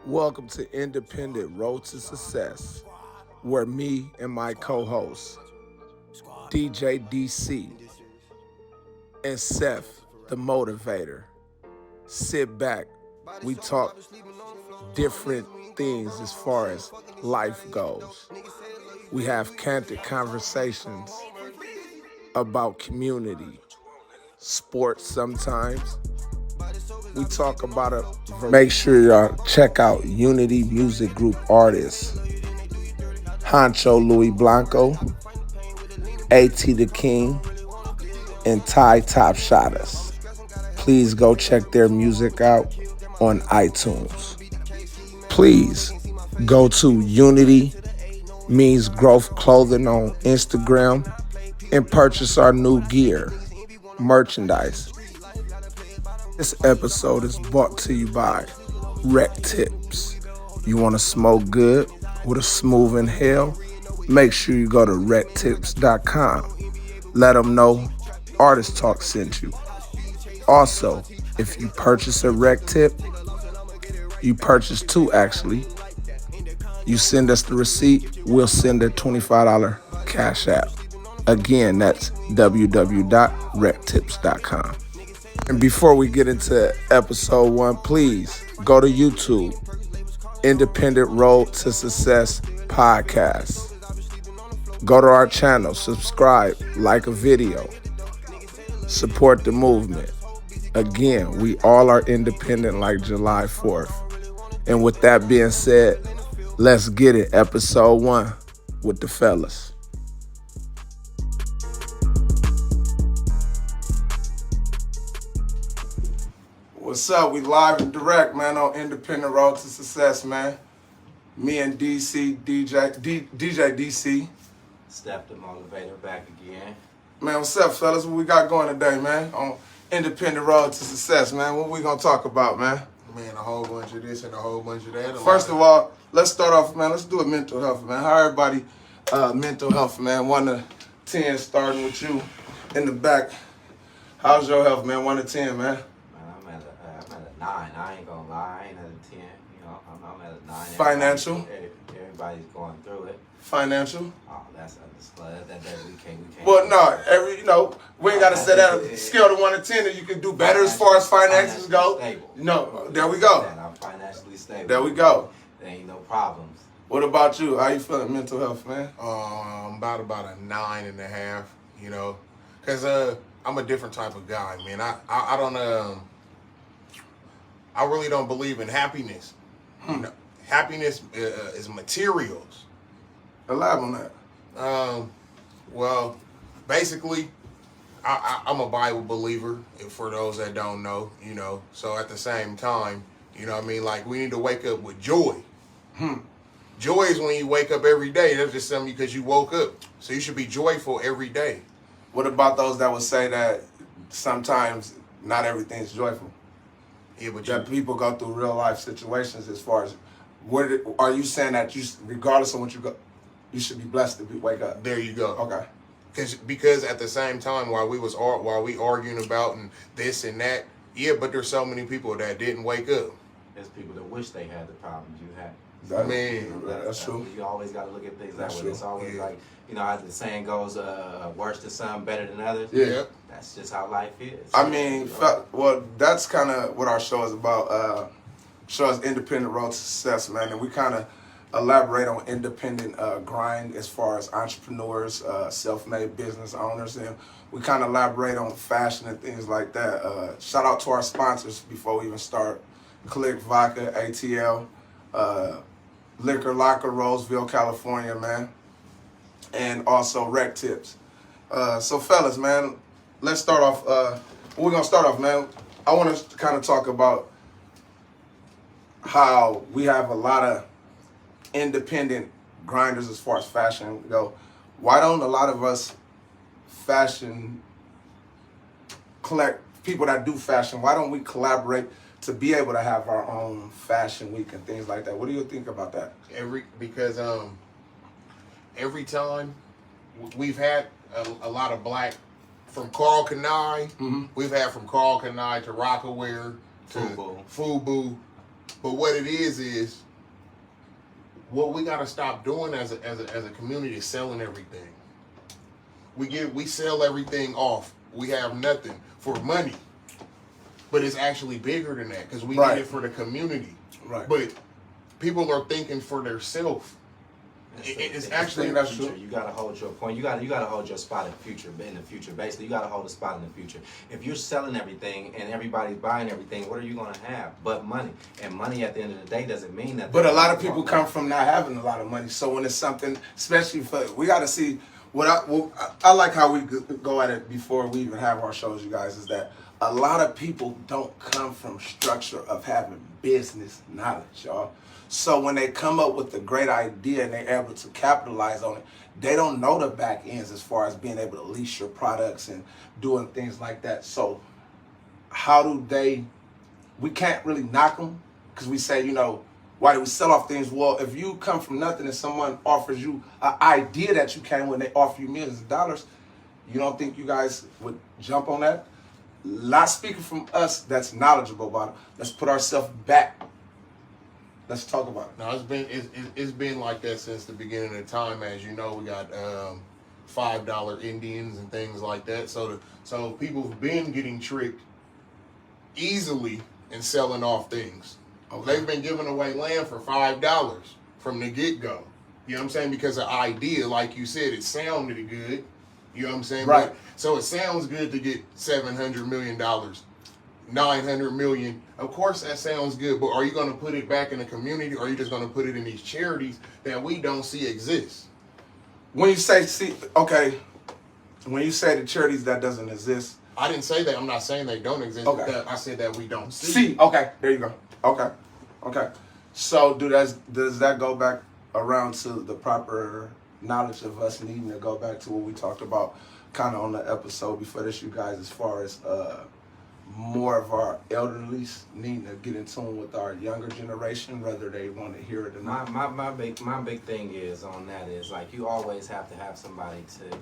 Welcome to Independent Road to Success, where me and my co-hosts, DJDC and SefTheMotivator, sit back. We talk different things as far as life goes. We have candid conversations about community, sports sometimes. We talk about it. Make sure y'all check out Unity Music Group artists Honcho Louis Blanco, A.T. the King, and Ty Top Shotters. Please go check their music out on iTunes. Please go to Unity Means Growth Clothing on Instagram and purchase our new gear, merchandise. This episode is brought to you by Rec Tips. You want to smoke good with a smooth inhale? Make sure you go to rectips.com. Let them know Artist Talk sent you. Also, if you purchase a Rec Tip, you purchase two actually. You send us the receipt, we'll send a $25 cash app. Again, that's www.rectips.com. And before we get into episode 1, please go to YouTube, Independent Road to Success Podcast. Go to our channel, subscribe, like a video, support the movement. Again, we all are independent like July 4th. And with that being said, let's get it, episode 1 with the fellas. What's up? We live and direct, man, on Independent Road to Success, man. Me and DJDC SefTheMotivator back again. Man, what's up, fellas? What we got going today, man? On Independent Road to Success, man. What we gonna talk about, man? Man, a whole bunch of this and a whole bunch of that. First of all, let's start off, man. Let's do a mental health, man. How everybody mental health, man? 1 to 10, starting with you in the back. How's your health, man? 1 to 10, man. I'm at a 9. I ain't gonna lie, I ain't at a 10. You know, I'm at a 9. Financial? Everybody's going through it. Financial? Oh, that's undisclosed. That we can't. Well, no, we ain't gotta set that scale to 1 to 10, and you can do better as far as finances go. Stable. No, there we go. I'm financially stable. There we go. There ain't no problems. What about you? How you feeling mental health, man? About a 9.5, you know, because I'm a different type of guy, man. I don't I really don't believe in happiness. You know, happiness is materials. Elaborate on that. Well, basically, I'm a Bible believer, for those that don't know, you know. So at the same time, you know what I mean? Like, we need to wake up with joy. Joy is when you wake up every day. That's just something because you woke up. So you should be joyful every day. What about those that would say that sometimes not everything's joyful? Yeah, but That people go through real life situations as far as, are you saying that you, regardless of what you go, you should be blessed to wake up? there you go. Okay. Because at the same time, while we arguing about and this and that, yeah, but there's so many people that didn't wake up. There's people that wish they had the problems you had. That's true. You always got to look at things that way. true. It's always like, you know, how the saying goes, worse to some, better than others. Yeah. That's just how life is. I mean, well, that's kind of what our show is about. Show is Independent Road to Success, man, and we kind of elaborate on independent grind as far as entrepreneurs, self-made business owners, and we kind of elaborate on fashion and things like that. Shout out to our sponsors before we even start. Click Vodka, ATL, Liquor Locker, Roseville, California, man, and also Rec Tips. So fellas, man, let's start off. We're gonna start off, man. I want to kind of talk about how we have a lot of independent grinders as far as fashion go. Why don't a lot of us people that do fashion, why don't we collaborate to be able to have our own fashion week and things like that? What do you think about that? Because every time we've had a lot of black, from Carl Kanai, we've had from Carl Kanai to Rockaware to Fubu. Fubu. But what it is what we gotta stop doing as a community is selling everything. We sell everything off. We have nothing for money. But it's actually bigger than that because we need it for the community. Right. But people are thinking for their self. It's actually that's true. You gotta hold your point. You gotta hold your spot in the future. Basically, you gotta hold a spot in the future. If you're selling everything and everybody's buying everything, what are you gonna have but money? And money at the end of the day doesn't mean that. But a lot of people come from not having a lot of money. So when it's something, especially for, we got to see what I like how we go at it before we even have our shows, you guys, is that a lot of people don't come from structure of having business knowledge, y'all. So when they come up with a great idea and they're able to capitalize on it, they don't know the back ends as far as being able to lease your products and doing things like that. So how do we can't really knock them because we say, why do we sell off things? Well, if you come from nothing and someone offers you an idea that you can when they offer you millions of dollars, you don't think you guys would jump on that? Not speaking from us that's knowledgeable about it. Let's put ourselves back. Let's talk about it. No, it's been like that since the beginning of time. As you know, we got $5 Indians and things like that. So people have been getting tricked easily and selling off things. Okay. They've been giving away land for $5 from the get-go. You know what I'm saying? Because the idea, like you said, it sounded good. You know what I'm saying? Right. But, so it sounds good to get $700 million, $900 million. Of course that sounds good, but are you going to put it back in the community, or are you just going to put it in these charities that we don't see exist? When you say, when you say the charities that doesn't exist. I didn't say that. I'm not saying they don't exist. Okay. I said that we don't see. Okay, there you go. Okay. So does that go back around to the proper knowledge of us needing to go back to what we talked about kind of on the episode before this, you guys, as far as more of our elderlies needing to get in tune with our younger generation, whether they want to hear it or not? My big thing is on that is, like, you always have to have somebody to,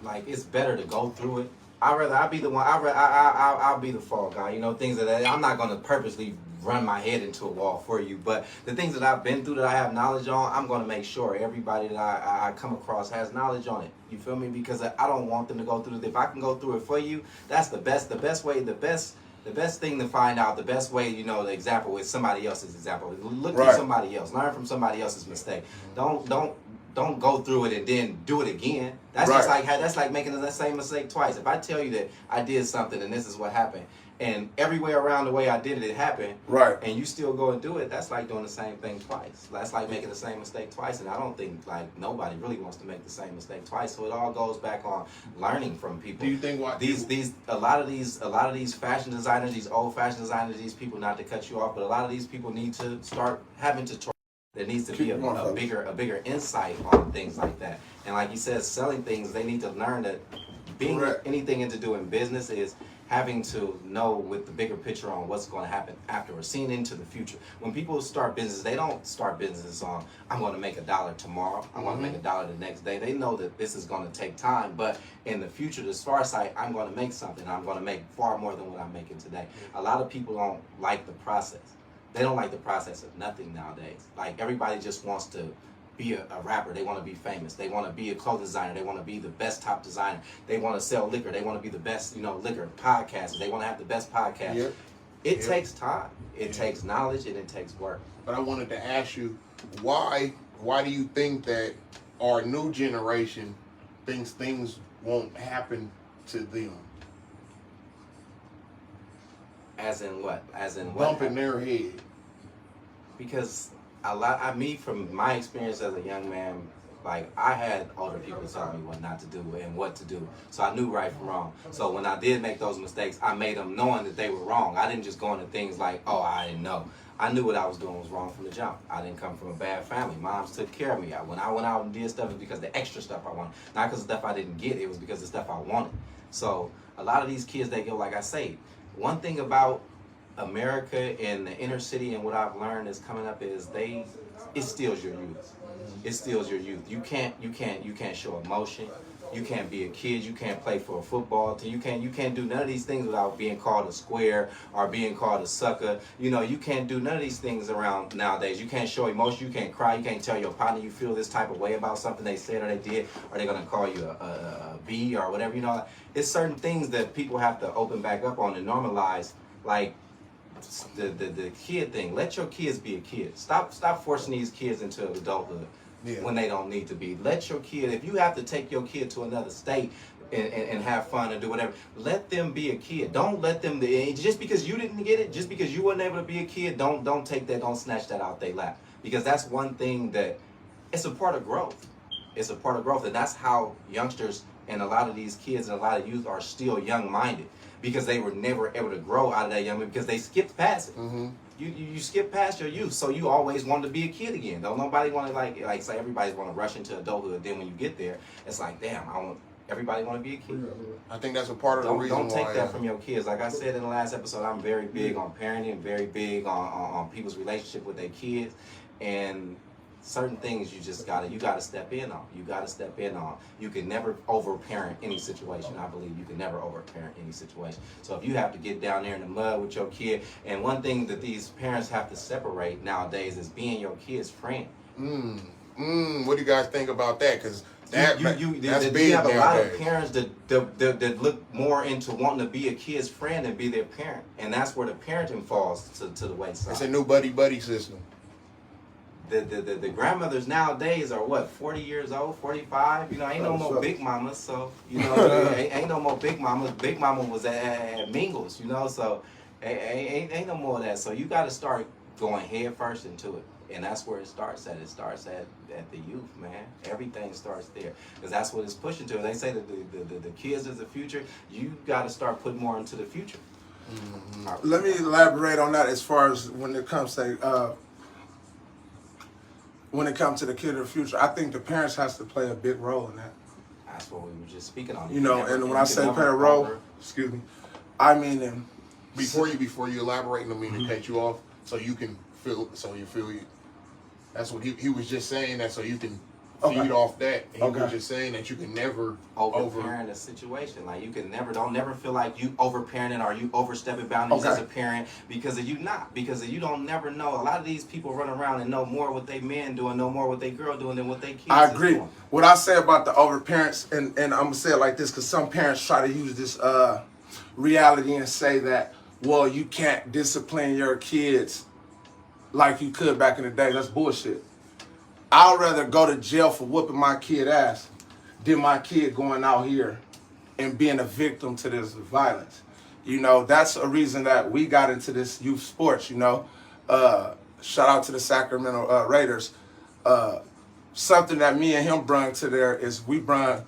like, it's better to go through it. I'll be the one. I'll be the fall guy. Things that I'm not gonna purposely run my head into a wall for you. But the things that I've been through that I have knowledge on, I'm gonna make sure everybody that I come across has knowledge on it. You feel me? Because I don't want them to go through it. If I can go through it for you, that's the best way. The best thing to find out. The best way, the example is somebody else's example. Look at somebody else. Learn from somebody else's mistake. Don't go through it and then do it again. That's just like making the same mistake twice. If I tell you that I did something and this is what happened, and everywhere around the way I did it, it happened, right, and you still go and do it, that's like doing the same thing twice. That's like making the same mistake twice, and I don't think nobody really wants to make the same mistake twice. So it all goes back on learning from people. Do you think a lot of these fashion designers, these old fashion designers, these people, not to cut you off, but a lot of these people need to start having to. There needs to be a bigger insight on things like that. And like he says, selling things, they need to learn that being anything into doing business is having to know with the bigger picture on what's going to happen afterwards, seeing into the future. When people start business, they don't start businesses on, I'm going to make $1 tomorrow, I'm going to make $1 the next day. They know that this is going to take time, but in the future, the far side, I'm going to make something. I'm going to make far more than what I'm making today. A lot of people don't like the process. They don't like the process of nothing nowadays. Like, everybody just wants to be a rapper. They want to be famous. They want to be a clothing designer. They want to be the best top designer. They want to sell liquor. They want to be the best, liquor podcasters. They want to have the best podcast. Yep. It takes time. It takes knowledge, and it takes work. But I wanted to ask you, why do you think that our new generation thinks things won't happen to them? As in what? Bumping their head. Because from my experience as a young man, like, I had older people tell me what not to do and what to do. So I knew right from wrong. So when I did make those mistakes, I made them knowing that they were wrong. I didn't just go into things like, oh, I didn't know. I knew what I was doing was wrong from the jump. I didn't come from a bad family. Moms took care of me. When I went out and did stuff, it was because the extra stuff I wanted. Not because the stuff I didn't get, it was because the stuff I wanted. So a lot of these kids, they go, like I say, one thing about America and the inner city and what I've learned is coming up is it steals your youth. It steals your youth. You can't show emotion. You can't be a kid. You can't play for a football team. You can't do none of these things without being called a square or being called a sucker. You know, you can't do none of these things around nowadays. You can't show emotion. You can't cry. You can't tell your partner you feel this type of way about something they said or they did, or they're gonna call you a B or whatever. You know, it's certain things that people have to open back up on and normalize, like the kid thing. Let your kids be a kid. Stop forcing these kids into adulthood when they don't need to be. Let your kid, if you have to take your kid to another state and have fun and do whatever, let them be a kid. Don't let them, just because you didn't get it, just because you weren't able to be a kid, don't take that, don't snatch that out their lap. Because that's one thing that, it's a part of growth. It's a part of growth, and that's how youngsters and a lot of these kids and a lot of youth are still young-minded, because they were never able to grow out of that young, because they skipped past it. You skip past your youth, so you always wanted to be a kid again. Don't nobody want to like say everybody's want to rush into adulthood. Then when you get there, it's like, damn, everybody want to be a kid. I think that's a part of the reason Don't take that from your kids. Like I said in the last episode, I'm very big on parenting, very big on people's relationship with their kids, and certain things you gotta step in on. You gotta step in on. You can never overparent any situation. I believe you can never overparent any situation. So if you have to get down there in the mud with your kid, and one thing that these parents have to separate nowadays is being your kid's friend. What do you guys think about that? Because that's big you have a lot of nowadays. parents that look more into wanting to be a kid's friend than be their parent, and that's where the parenting falls to the wayside. It's a new buddy system. The grandmothers nowadays are what, 40 years old, 45? You know, ain't no more big mamas, so you know, ain't no more big mamas. Big mama was at Mingles, you know, so ain't no more of that. So you got to start going head first into it, and that's where it starts at. It starts at the youth, man. Everything starts there, because that's what it's pushing to. They say that the kids is the future. You got to start putting more into the future. Let me elaborate on that as far as when it comes to the kid of the future. I think the parents has to play a big role in that. That's what we were just speaking on. You know, and when I say play a role, excuse me, I mean Before you elaborate, I mean to cut you off, so you can feel. That's what he was just saying, that so you can feed off that. And he was just saying that you can never overparent a situation. Like you can don't never feel like you overparenting or you overstepping boundaries as a parent, because you don't never know. A lot of these people run around and know more what they men doing, know more what they girl doing than what they kids I agree. Doing. What I say about the overparents, and I'm gonna say it like this, because some parents try to use this reality and say that, well, you can't discipline your kids like you could back in the day. That's bullshit. I'd rather go to jail for whooping my kid ass than my kid going out here and being a victim to this violence. You know, that's a reason that we got into this youth sports, you know. Shout out to the Sacramento Raiders. Something that me and him brought to there is we brought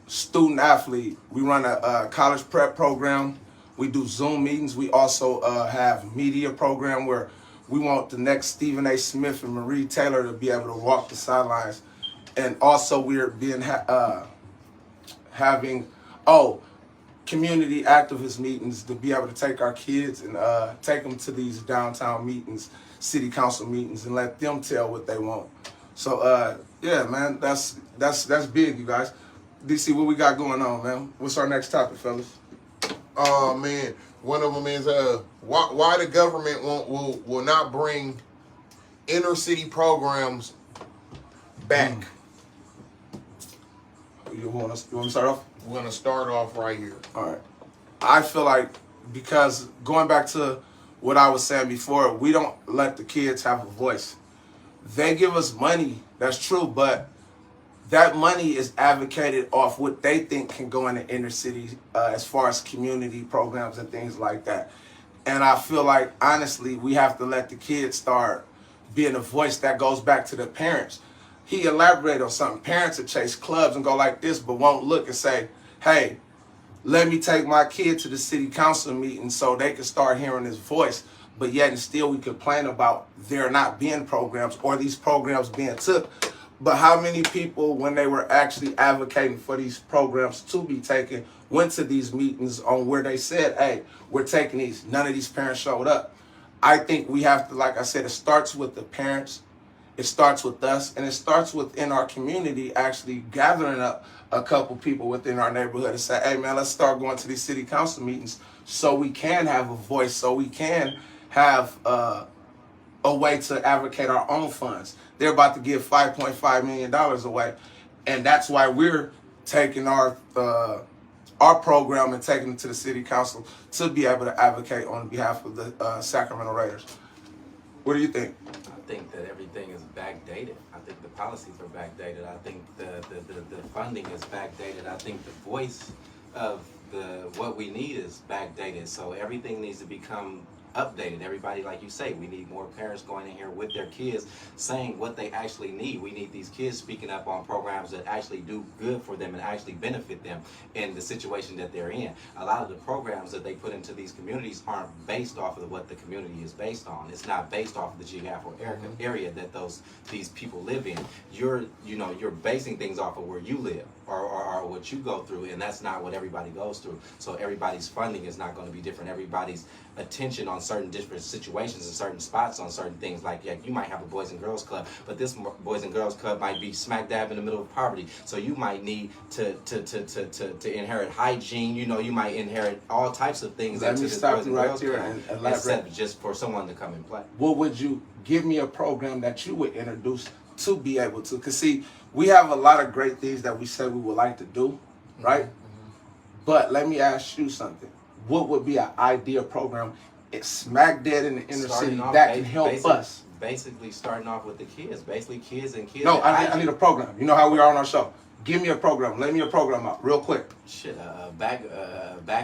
student athlete. We run a college prep program. We do Zoom meetings. We also have media program where we want the next Stephen A. Smith and Marie Taylor to be able to walk the sidelines. And also we're being having community activist meetings to be able to take our kids and take them to these downtown meetings, city council meetings, and let them tell what they want. So yeah, man, that's big, you guys. DC, what we got going on, man? What's our next topic, fellas? Oh man, one of them is why the government will not bring inner city programs back. You want to start off? We're gonna start off right here. All right. I feel like, because going back to what I was saying before, we don't let the kids have a voice. They give us money, that's true, but that money is advocated off what they think can go in the inner city as far as community programs and things like that. And I feel like, honestly, we have to let the kids start being a voice that goes back to the parents. He elaborated on something. Parents that chase clubs and go like this, but won't look and say, hey, let me take my kid to the city council meeting so they can start hearing his voice. But yet and still we complain about there not being programs or these programs being took. But how many people, when they were actually advocating for these programs to be taken, went to these meetings on where they said, hey, we're taking these. None of these parents showed up. I think we have to, like I said, it starts with the parents It starts with us, and it starts within our community, actually gathering up a couple people within our neighborhood and say, hey man, let's start going to these city council meetings so we can have a voice, so we can have a way to advocate our own funds. They're about to give $5.5 million away, and that's why we're taking our program and taking it to the city council to be able to advocate on behalf of the Sacramento Raiders. What do you think? I think that everything is backdated. I think the policies are backdated. I think the funding is backdated. I think the voice of what we need is backdated. So everything needs to become updated. Everybody, like you say, we need more parents going in here with their kids saying what they actually need. We need these kids speaking up on programs that actually do good for them and actually benefit them in the situation that they're in. A lot of the programs that they put into these communities aren't based off of what the community is based on. It's not based off of the geographical area that these people live in. You're basing things off of where you live or what you go through, and that's not what everybody goes through. So everybody's funding is not going to be different. Everybody's attention on certain different situations and certain spots on certain things. Like you might have a Boys and Girls Club, but this Boys and Girls Club might be smack dab in the middle of poverty. So you might need to inherit hygiene. You might inherit all types of things into this Boys and Girls Club instead of just for someone to come and play. What would you give me a program that you would introduce to be able to? Because see, we have a lot of great things that we say we would like to do, right? But let me ask you something. What would be an idea program? It's smack dead in the inner city that can help us. Basically, starting off with the kids. Basically, kids. No, I need a program. You know how we are on our show. Give me a program. Lay me a program out real quick. Shit, back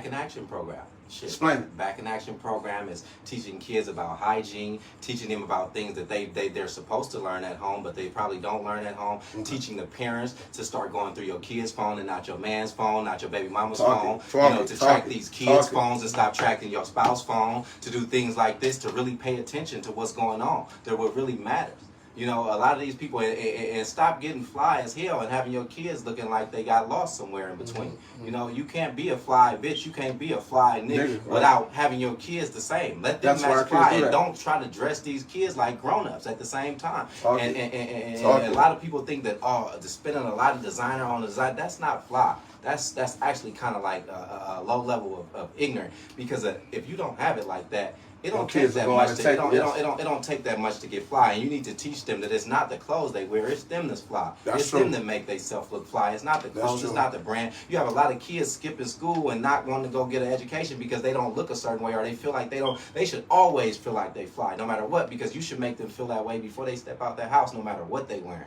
in action program. Shit. Explain it. Back in action program is teaching kids about hygiene, teaching them about things that they're supposed to learn at home, but they probably don't learn at home. Mm-hmm. Teaching the parents to start going through your kid's phone and not your man's phone, not your baby mama's phone. To track these kids' phones and stop tracking your spouse's phone. To do things like this, to really pay attention to what's going on. That what really matters. A lot of these people, and stop getting fly as hell and having your kids looking like they got lost somewhere in between. Mm-hmm. You can't be a fly bitch. You can't be a fly nigga without having your kids the same. Let them match fly, and don't try to dress these kids like grown-ups at the same time. And a lot of people think that, spending a lot of designer on design, that's not fly. That's actually kind of like a low level of ignorant, because if you don't have it like that, it don't take that much. It don't take that much to get fly, and you need to teach them that it's not the clothes they wear; it's them that's fly. It's them that make themselves look fly. It's not the clothes. It's not the brand. You have a lot of kids skipping school and not wanting to go get an education because they don't look a certain way, or they feel like they don't. They should always feel like they fly, no matter what, because you should make them feel that way before they step out their house, no matter what they wearing.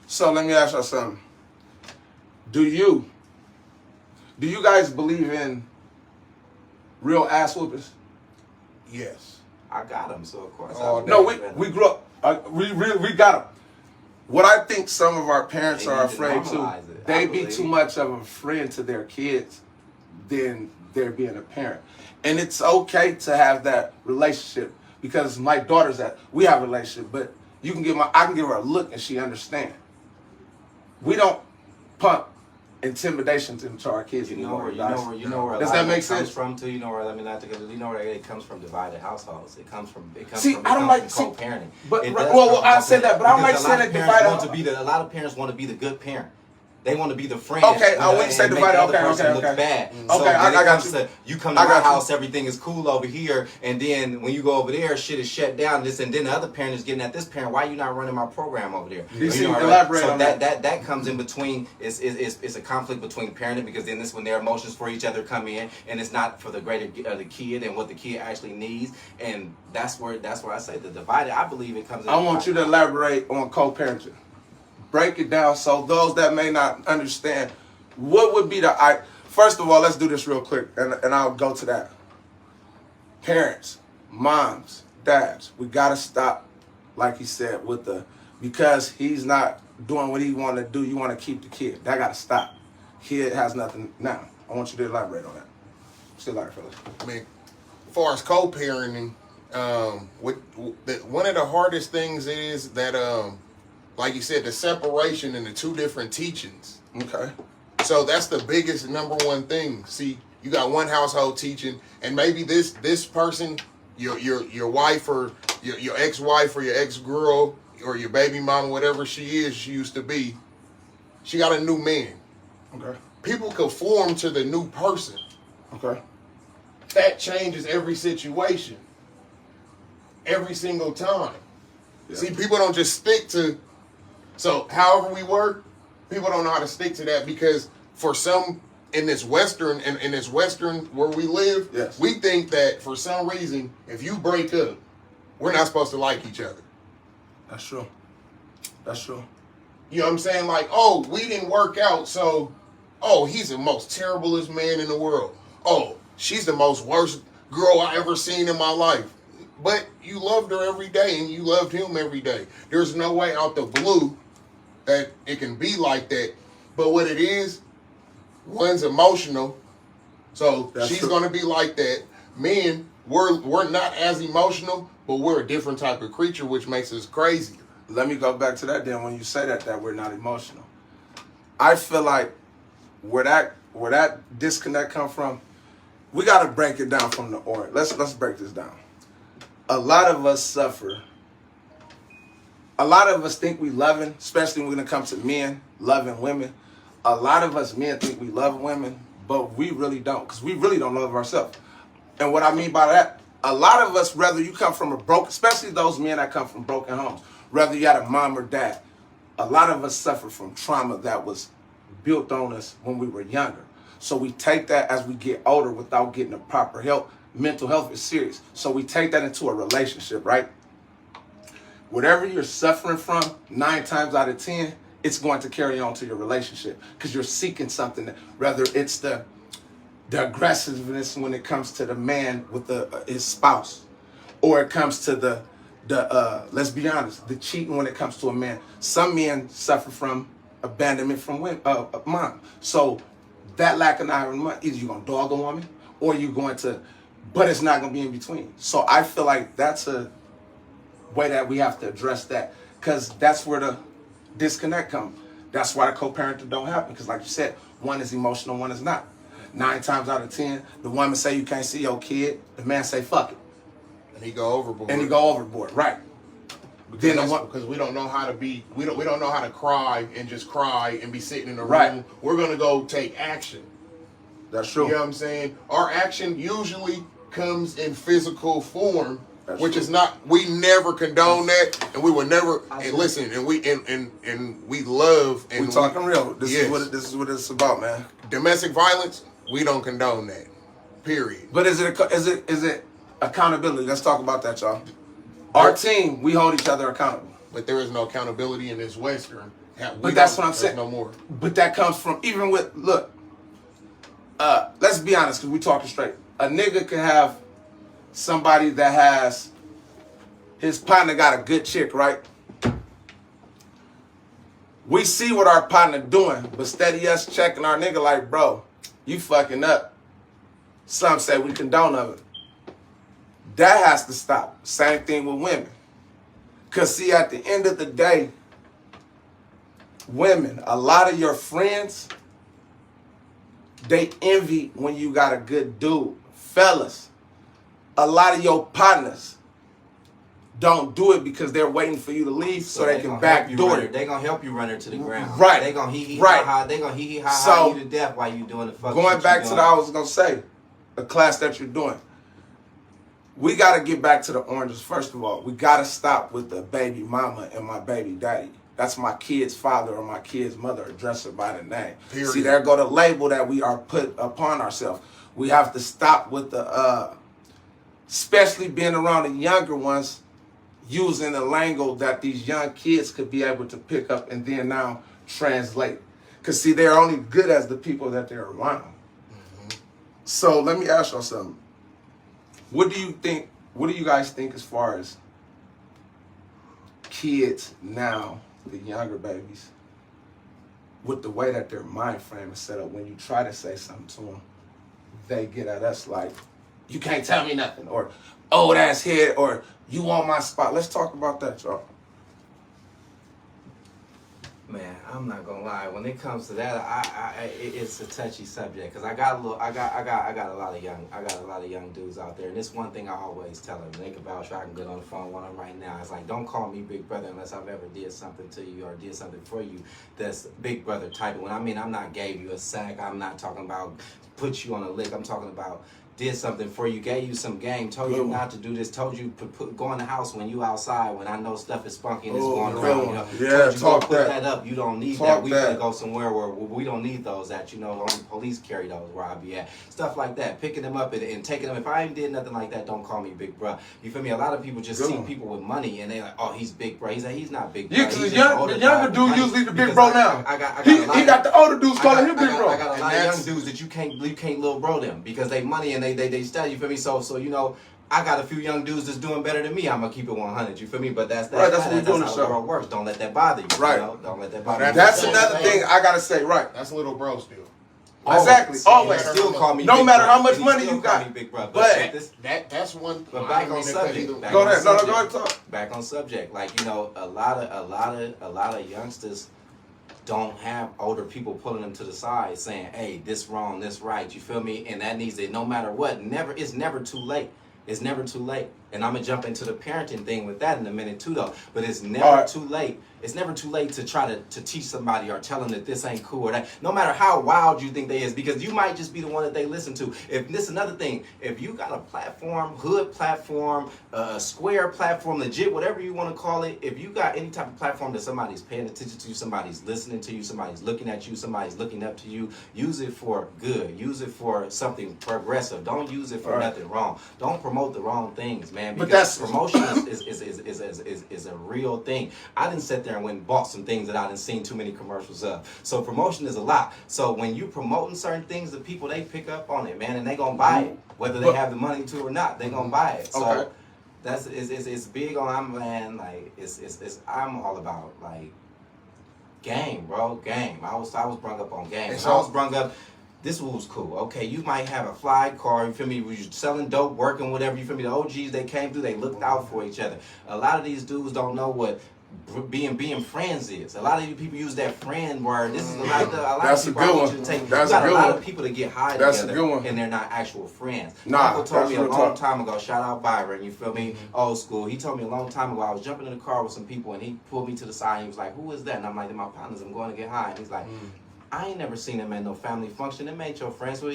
So let me ask you something. Do you guys believe in real ass whoopers? Yes. I got them, so of course. No, we grew up. We got them. What I think some of our parents are afraid to, they be too much of a friend to their kids than they're being a parent. And it's okay to have that relationship, because my daughter's we have a relationship, but I can give her a look and she understands. We don't pump intimidation to our kids anymore. Does that make sense? From too, where it comes from divided households. It comes from co-parenting. But I said that, but I don't like saying that divided. A lot of parents want to be the good parent. They want to be the friend. Okay, I wouldn't say divided. Okay. Look bad. Okay, so I got you. You come to my house, everything is cool over here, and then when you go over there, shit is shut down. And then the other parent is getting at this parent. Why are you not running my program over there? Elaborate on that. That comes in between. It's a conflict between parenting, because then this when their emotions for each other come in, and it's not for the greater the kid and what the kid actually needs. And that's where I say the divided. I believe it comes in. I want you to elaborate on co-parenting. Break it down so those that may not understand, what would be first of all, let's do this real quick, and I'll go to that. Parents, moms, dads, we got to stop, like he said, because he's not doing what he want to do, you want to keep the kid. That got to stop. Kid has nothing now. I want you to elaborate on that. Still like fellas. I mean, as far as co-parenting, one of the hardest things is that, like you said, the separation in the two different teachings. Okay. So that's the biggest number one thing. See, you got one household teaching, and maybe this person, your wife or your ex-wife or your ex-girl, or your baby mama, whatever she used to be, she got a new man. Okay. People conform to the new person. Okay. That changes every situation. Every single time. Yeah. See, people don't just stick to, so however we work, people don't know how to stick to that because for some in this Western where we live, yes, we think that for some reason, if you break up, we're not supposed to like each other. That's true. That's true. You know what I'm saying? Like, oh, we didn't work out, so, oh, he's the most terriblest man in the world. Oh, she's the most worst girl I ever seen in my life. But you loved her every day and you loved him every day. There's no way out the blue that it can be like that. But what it is, one's emotional. So that's she's going to be like that. Men, we're not as emotional, but we're a different type of creature, which makes us crazy. Let me go back to that then when you say that we're not emotional. I feel like where that disconnect come from, we got to break it down from the origin. Let's break this down. A lot of us suffer. A lot of us think we loving, especially when it comes to men loving women. A lot of us men think we love women, but we really don't, because we really don't love ourselves. And what I mean by that, a lot of us, whether you come from a broken, especially those men that come from broken homes, whether you had a mom or dad, a lot of us suffer from trauma that was built on us when we were younger. So we take that as we get older without getting the proper help. Mental health is serious. So we take that into a relationship, right? Whatever you're suffering from, 9 times out of 10, it's going to carry on to your relationship because you're seeking something, whether it's the aggressiveness when it comes to the man with his spouse, or it comes to the let's be honest, the cheating when it comes to a man. Some men suffer from abandonment from mom. So that lack of iron, either you're going to dog a woman or you're going to, but it's not going to be in between. So I feel like that's a way that we have to address that, because that's where the disconnect comes. That's why the co-parenting don't happen, because like you said, one is emotional, one is not. 9 times out of 10, the woman say you can't see your kid, the man say fuck it. And he go overboard. Right. Because we don't know how to be, we don't know how to cry and just cry and be sitting in a room. Right. We're gonna go take action. That's true. You know what I'm saying? Our action usually comes in physical form, That's which true. is not. We never condone that, and we will never. And listen, and we love. And we talking real. This is what it's about, man. Domestic violence, we don't condone that. Period. But is it accountability? Let's talk about that, y'all. Our team, we hold each other accountable. But there is no accountability in this Western. But that's what I'm saying. No more. But that comes from, even with, look, let's be honest, because we talking straight. A nigga can have somebody that has, his partner got a good chick, right? We see what our partner doing, but steady us checking our nigga like, bro, you fucking up. Some say we condone of it. That has to stop. Same thing with women. Because see, at the end of the day, women, a lot of your friends, they envy when you got a good dude. Fellas, a lot of your partners don't do it because they're waiting for you to leave so they can backdoor it. They're going to help you run her to the ground. Right. They're going to hee-hee right. ha-ha. They're going to hee-hee ha-ha you to death while you doing the fuck. Going back to I was going to say, the class that you're doing. We got to get back to the oranges. First of all, we got to stop with the baby mama and my baby daddy. That's my kid's father or my kid's mother. Address her by the name. Period. See, there go the label that we are put upon ourselves. We have to stop with the, especially being around the younger ones, using the lingo that these young kids could be able to pick up and then now translate. Because, see, they're only good as the people that they're around. Mm-hmm. So let me ask y'all something. What do you think, what do you guys think as far as kids now, the younger babies, with the way that their mind frame is set up, when you try to say something to them, they get at us like, you can't tell me nothing, or old ass head, or you on my spot. Let's talk about that, y'all. Man, I'm not gonna lie. When it comes to that, it's a touchy subject because I got a lot of young dudes out there, and it's one thing I always tell them. They can vouch. I can get on the phone with them right now. It's like, don't call me big brother unless I've ever did something to you or did something for you that's big brother type. When I mean, I'm not gave you a sack. I'm not talking about put you on a lick. I'm talking about did something for you, gave you some game, told you not to do this, told you go in the house when you outside when I know stuff is spunky and it's going around. You know, told you go put that up. You don't need that. We gotta go somewhere where we don't need those. That only police carry those where I be at. Stuff like that. Picking them up and taking them. If I ain't did nothing like that, don't call me big bro. You feel me? A lot of people just see people with money and they like, oh, he's big bro. He's not big bro. The younger dude usually the big bro now. He got the older dudes calling him big bro. I got a lot of young dudes that you can't little bro them because they money and they study. You feel me? So I got a few young dudes that's doing better than me. I'm gonna keep it 100. You feel me? But that's what we're doing. That's how the world works. Don't let that bother you. Right. You know? Don't let that bother you. That's another thing I gotta say. Right. That's a little bro still. Exactly. Always. Still call me. No matter how much money you got. Me big brother. But that's one. But back on subject. Go ahead. No, go ahead. Talk. Back on subject. Like a lot of youngsters don't have older people pulling them to the side saying, hey, this wrong, this right, you feel me? And that needs it no matter what. It's never too late. It's never too late. And I'm going to jump into the parenting thing with that in a minute too, though. But it's never too late. It's never too late to try to teach somebody or tell them that this ain't cool or that. No matter how wild you think they is, because you might just be the one that they listen to. If this is another thing, if you got a platform, hood platform, square platform, legit, whatever you want to call it, if you got any type of platform that somebody's paying attention to, somebody's listening to you, somebody's looking at you, somebody's looking up to you, use it for good. Use it for something progressive. Don't use it for nothing wrong. Don't promote the wrong things, man. Because promotion is a real thing. I didn't sit there and went and bought some things that I didn't seen too many commercials of. So promotion is a lot. So when you promoting certain things, the people, they pick up on it, man, and they gonna buy it, whether they have the money to or not. They gonna buy it. So that's it's big on. I'm all about like game, bro, game. I was brung up on game. I was brung up. This was cool. Okay, you might have a fly car, you feel me? You selling dope, working, whatever, you feel me? The OGs, they came through, they looked out for each other. A lot of these dudes don't know what being friends is. A lot of you people use that friend word. This is a lot of people I want you to take. That's you got a good a lot one. of people that get high That's together a good one. and they're not actual friends. Nah, Michael told me a real long talk. time ago, shout out Byron, you feel me? Old school. He told me a long time ago, I was jumping in the car with some people and he pulled me to the side and he was like, who is that? And I'm like, they're my partners, I'm going to get high. And he's like, I ain't never seen them at no family function. Them ain't your friends. So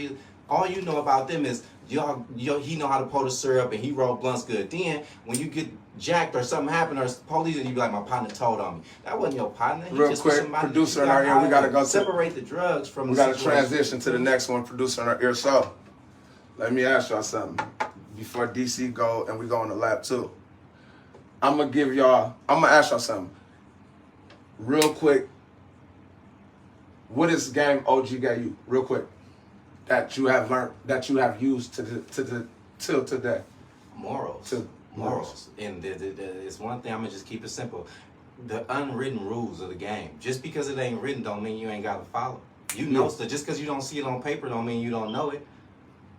all you know about them is he know how to pull the syrup and he roll blunts good. Then when you get jacked or something happened or police and you be like, my partner told on me. That wasn't your partner. He Real just quick, somebody producer in our ear, we gotta go separate the drugs from we the gotta situation. transition to the next one, producer in our ear. So let me ask y'all something before DC go and we go on the lap too. I'm gonna ask y'all something real quick. What is game OG gave you, real quick, that you have learned, that you have used till today? Morals. And it's one thing, I'm going to just keep it simple. The unwritten rules of the game. Just because it ain't written don't mean you ain't got to follow. You know stuff. Just because you don't see it on paper don't mean you don't know it.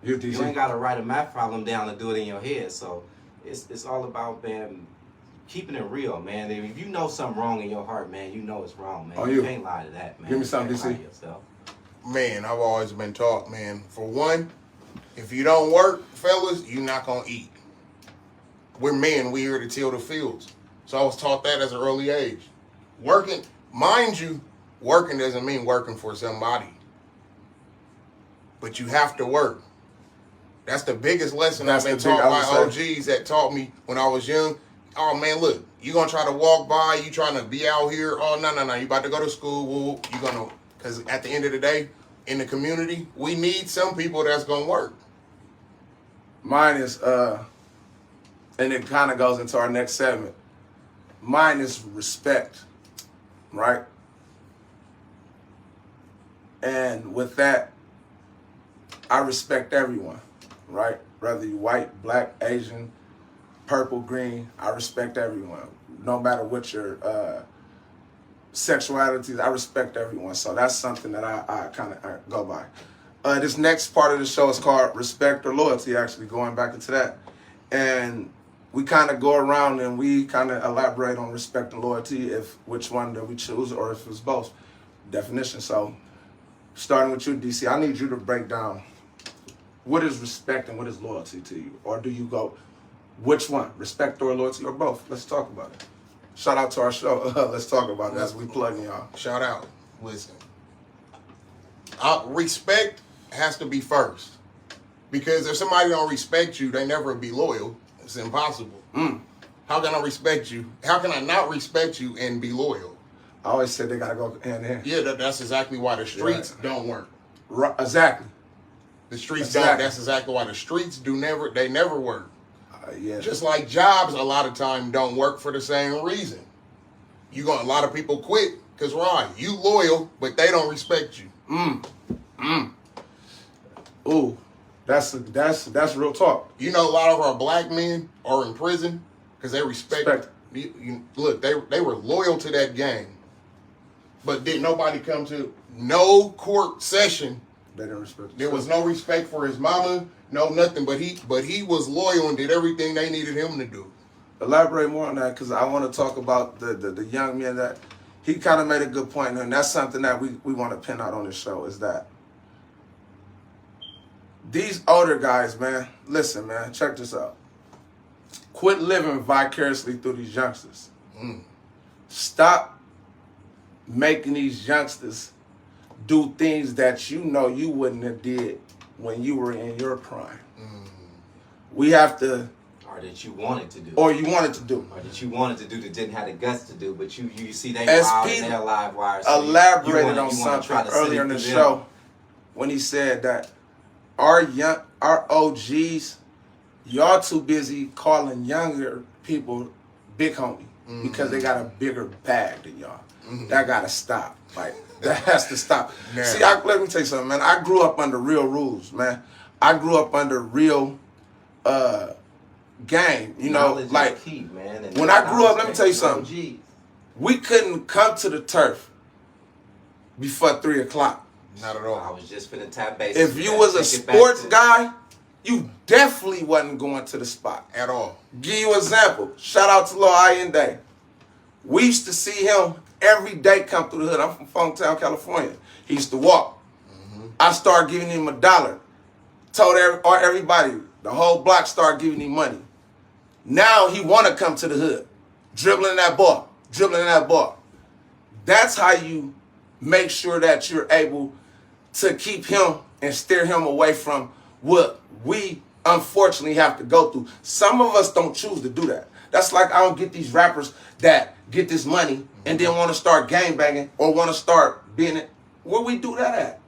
You ain't got to write a math problem down to do it in your head. So it's all about, man, keeping it real, man. If you know something wrong in your heart, man, you know it's wrong, man. You can't lie to that, man. Give me something, you can't DC. lie to yourself. Man, I've always been taught, man, for one, if you don't work, fellas, you're not going to eat. We're men, we're here to till the fields. So I was taught that as an early age. Working, mind you, working doesn't mean working for somebody. But you have to work. That's the biggest lesson I've been taught by OGs that taught me when I was young. Oh, man, look, you're going to try to walk by, you trying to be out here. Oh, no, you about to go to school. You're going to, because at the end of the day, in the community, we need some people that's going to work. Mine is, and it kind of goes into our next segment. Mine is respect, right? And with that, I respect everyone, right? Whether you white, black, Asian, purple, green, I respect everyone. No matter what your sexuality is, I respect everyone. So that's something that I kind of go by. This next part of the show is called Respect or Loyalty, actually, going back into that. And we kind of go around and we kind of elaborate on respect and loyalty, if which one that we choose or if it's both definition. So starting with you, DC, I need you to break down what is respect and what is loyalty to you, or do you go which one, respect or loyalty or both? Let's talk about it. Shout out to our show. Let's talk about it as we plug in, y'all. Shout out. Listen, respect has to be first, because if somebody don't respect you, they never be loyal. It's impossible. How can I respect you? How can I not respect you and be loyal? I always said they gotta go hand in hand. Yeah, that's exactly why the streets don't work. Right, exactly. The streets don't. That's exactly why the streets they never work. Yeah. Just like jobs, a lot of time don't work for the same reason. A lot of people quit because you loyal, but they don't respect you. Ooh, that's real talk. You know, a lot of our black men are in prison because they respect. Look, they were loyal to that gang, but did nobody come to no court session? They didn't respect. There was no respect for his mama, no nothing. But he was loyal and did everything they needed him to do. Elaborate more on that, because I want to talk about the young man that he kind of made a good point, and that's something that we want to pin out on this show, is that these older guys, man, listen, man, check this out. Quit living vicariously through these youngsters. Stop making these youngsters do things that you know you wouldn't have did when you were in your prime. We have to... Or that you wanted to do. Or you wanted to do. Or that you wanted to do that didn't have the guts to do, but you see they As wild Pete and they're live wires. So elaborated on something earlier in the show when he said that our OGs, y'all too busy calling younger people big homie because they got a bigger bag than y'all. That gotta stop. Like, that has to stop. Yeah. See, let me tell you something, man. I grew up under real rules, man. I grew up under real game. You know, knowledge like is key, man. And when I grew up, let me tell you something. OGs. We couldn't come to the turf before 3 o'clock. Not at all. I was just finna tap base. If you was a sports guy, you definitely wasn't going to the spot. At all. Give you an example. Shout out to Lil Allende. We used to see him every day come through the hood. I'm from Funktown, California. He used to walk. I started giving him $1. Told everybody, the whole block started giving him money. Now he want to come to the hood. Dribbling that ball. That's how you make sure that you're able to keep him and steer him away from what we unfortunately have to go through. Some of us don't choose to do that. That's like I don't get these rappers that get this money and then want to start gangbanging or want to start being it. Where we do that at?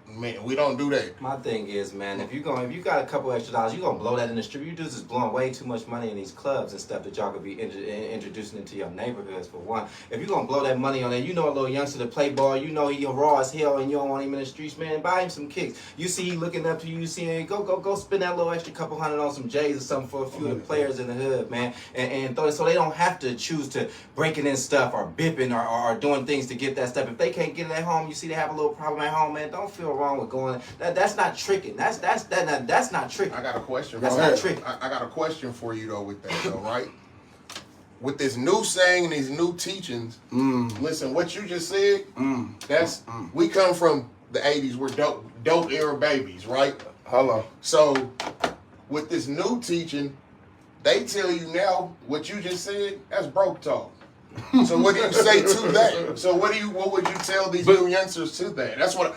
Man, we don't do that. My thing is, man, if you got a couple extra dollars, you gonna blow that in the strip. You just blowing way too much money in these clubs and stuff that y'all could be introducing into your neighborhoods. For one, if you gonna blow that money on that, you know a little youngster to play ball, you know he raw as hell, and you don't want him in the streets, man. Buy him some kicks. You see he looking up to you, see him, go spend that little extra couple $100 on some J's or something for a few of the players in the hood, man, and throw it so they don't have to choose to breaking in stuff or bipping or doing things to get that stuff. If they can't get it at home, you see they have a little problem at home, man. Don't feel wrong with going. That's not tricking. That's not tricking. I got a question. That's not tricking. I got a question for you though with that though, right? With this new saying and these new teachings, listen, what you just said, we come from the 80s. We're dope era babies, right? Hello. So with this new teaching, they tell you now what you just said, that's broke talk. So what do you say to that? So what would you tell these new youngsters to that? That's what